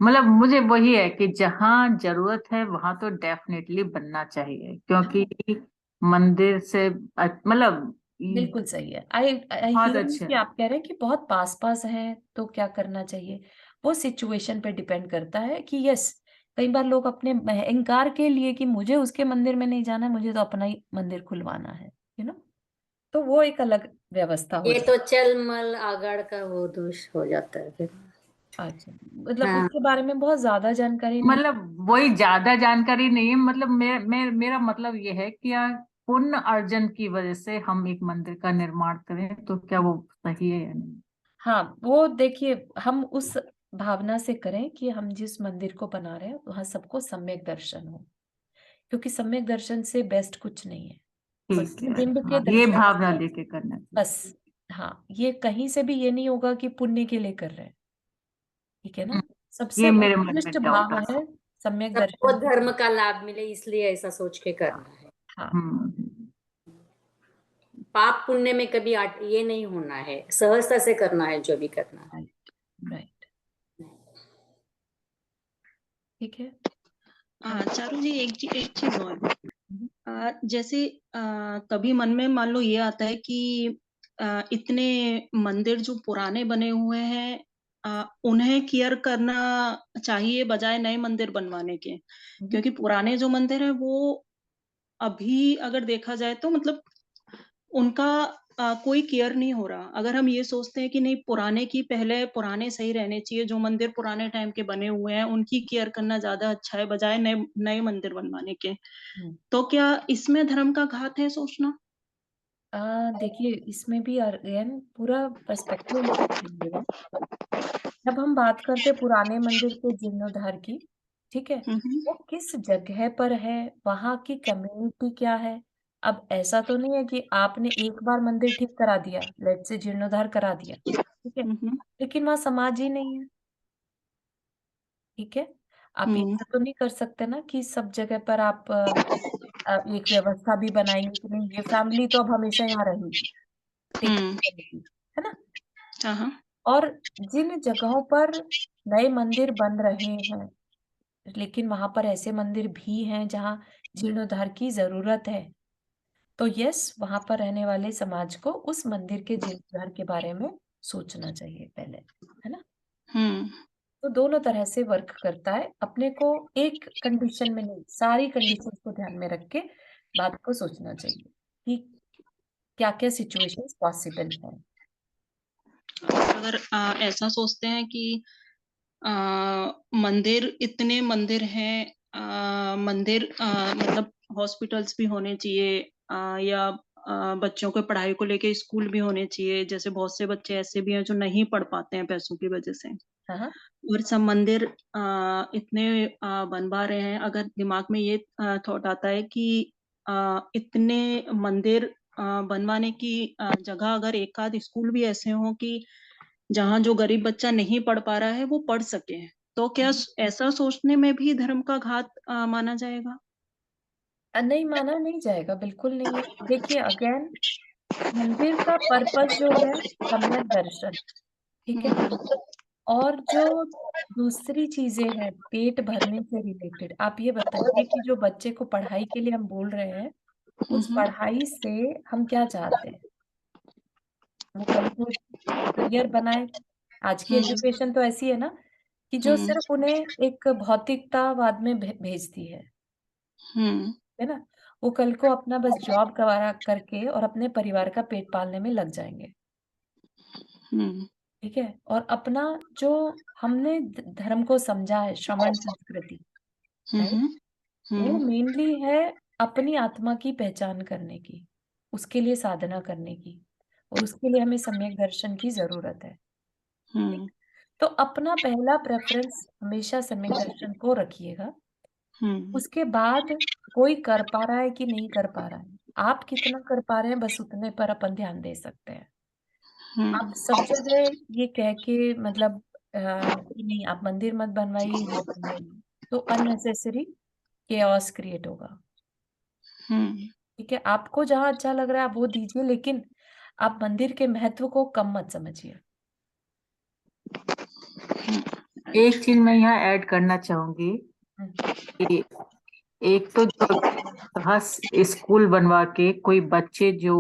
मतलब मुझे वही है कि जहाँ जरूरत है वहां तो डेफिनेटली बनना चाहिए, क्योंकि हाँ, मंदिर से मतलब बिल्कुल सही है। आई आई बहुत हियर अच्छा कि है। आप कह रहे हैं कि बहुत पास पास है तो क्या करना चाहिए। वो सिचुएशन पे डिपेंड करता है कि यस, कई बार लोग अपने अहंकार के लिए कि मुझे उसके मंदिर में नहीं जाना है, मुझे तो अपना ही मंदिर खुलवाना है, यू नो, तो वो एक अलग व्यवस्था हो ये जाती तो चल मल आगाड़ का वो दोष हो जाता है फिर। है। अच्छा, मतलब हाँ, उसके बारे में बहुत ज्यादा जानकारी नहीं। मतलब वही ज्यादा जानकारी नहीं है, मतलब मेरा मतलब ये है कि यार पुण्य अर्जन की वजह से हम एक मंदिर का निर्माण करें तो क्या वो सही है या नहीं। हाँ, वो देखिए, हम उस भावना से करें कि हम जिस मंदिर को बना रहे हैं वहां सबको सम्यक दर्शन हो, क्योंकि सम्यक दर्शन से बेस्ट कुछ नहीं है। ठीक है, प्रतिबिंब के हाँ ये दर्शन भावना से लेके करना बस, चाहिए। हाँ, ये कहीं से भी ये नहीं होगा कि पुण्य के लिए कर रहे हैं, ठीक है ना। हम्म, सबसे ये मेरे मन उत्कृष्ट में डाउट भाव था। है सम्यक सबको दर्शन के धर्म लिए। का लाभ मिले इसलिए ऐसा सोच के करना है। हाँ, हम्म पाप पुण्य में कभी ये नहीं होना है, सहजता से करना है जो भी करना है। राइट राइट, ठीक है। हाँ चारू जी, एक चीज और। हम्म, जैसे कभी मन में मान लो ये आता है कि इतने मंदिर जो पुराने बने हुए हैं, उन्हें केयर करना चाहिए बजाय नए मंदिर बनवाने के। हम्म, क्योंकि पुराने जो मंदिर है वो अभी अगर देखा जाए तो मतलब उनका कोई केयर नहीं हो रहा। अगर हम ये सोचते हैं कि नहीं, पुराने की पहले पुराने सही रहने चाहिए, जो मंदिर पुराने टाइम के बने हुए हैं उनकी केयर करना ज्यादा अच्छा है बजाय नए नए मंदिर बनवाने के, हम्म। तो क्या इसमें धर्म का घात है सोचना? देखिए इसमें भी अगेन पूरा पर्सपेक्टिव लेके चलिएगा। जब हम बात करते पुराने मंदिर के जीर्णोद्धार की, ठीक है, हम्म वो किस जगह पर है, वहां की कम्युनिटी क्या है। अब ऐसा तो नहीं है कि आपने एक बार मंदिर ठीक करा दिया, लेट से जीर्णोद्धार करा दिया, ठीक है, हम्म लेकिन वहां समाज ही नहीं है, ठीक है। आप हम्म ऐसा तो नहीं कर सकते ना कि सब जगह पर आप एक व्यवस्था भी बनाएंगे कि नहीं ये फैमिली तो अब हमेशा यहाँ रहेगी, टेक हम्म, करेगी, है ना। हाँ हाँ, और जिन जगहों पर नए मंदिर बन रहे हैं, लेकिन वहां पर ऐसे मंदिर भी हैं जहां जीर्णोद्धार की जरूरत है, तो यस, वहां पर रहने वाले समाज को उस मंदिर के जीर्णोद्धार के बारे में सोचना चाहिए पहले, है ना। हम्म तो दोनों तरह से वर्क करता है। अपने को एक कंडीशन में नहीं, सारी कंडीशंस को ध्यान में रख के बात को सोचना चाहिए कि क्या-क्या सिचुएशंस पॉसिबल हैं। अगर ऐसा सोचते हैं कि इतने मंदिर हैं, मंदिर मतलब हॉस्पिटल्स भी होने चाहिए, या बच्चों के पढ़ाई को लेके स्कूल भी होने चाहिए। जैसे बहुत से बच्चे ऐसे भी हैं जो नहीं पढ़ पाते हैं पैसों की वजह से, हाँ, हाँ। और सब मंदिर इतने बनवा रहे हैं। अगर दिमाग में ये थॉट आता है कि इतने मंदिर बनवाने की जगह अगर एक आध स्कूल भी ऐसे हों कि जहाँ जो गरीब बच्चा नहीं पढ़ पा रहा है वो पढ़ सके, तो क्या ऐसा सोचने में भी धर्म का घात माना जाएगा? नहीं माना नहीं जाएगा, बिल्कुल नहीं है। देखिए अगेन मंदिर का पर्पस जो है सम्यक दर्शन, ठीक है? और जो दूसरी चीजें हैं पेट भरने से रिलेटेड, आप ये बताइए कि जो बच्चे को पढ़ाई के लिए हम बोल रहे हैं, उस पढ़ाई से हम क्या चाहते हैं? वो कल को करियर बनाए। आज की एजुकेशन तो ऐसी है ना कि जो सिर्फ उन्हें एक भौतिकतावाद में भेजती है ना? वो कल को अपना बस जॉब गवारा करके और अपने परिवार का पेट पालने में लग जाएंगे, ठीक है? और अपना जो हमने धर्म को समझा है, श्रमण संस्कृति, राइट? वो मेनली है अपनी आत्मा की पहचान करने की, उसके लिए साधना करने की, और उसके लिए हमें सम्यक दर्शन की जरूरत है। ठीक? तो अपना पहला प्रेफरेंस हमेशा सम्यक दर्शन को रखिएगा। उसके बाद कोई कर पा रहा है कि नहीं कर पा रहा है, आप कितना कर पा रहे हैं बस उतने पर अपन ध्यान दे सकते हैं। आप सब जगह ये कह के मतलब कि नहीं आप मंदिर मत बनवाइए, ये बनवाइए, तो अननेसेसरी केओस क्रिएट होगा। ठीक है, आपको जहाँ अच्छा लग रहा है आप वो दीजिए, लेकिन आप मंदिर के महत्व को कम मत समझिए। एक चीज मैं यहाँ ऐड करना चाहूंगी कि एक तो जो स्कूल बनवा के कोई बच्चे जो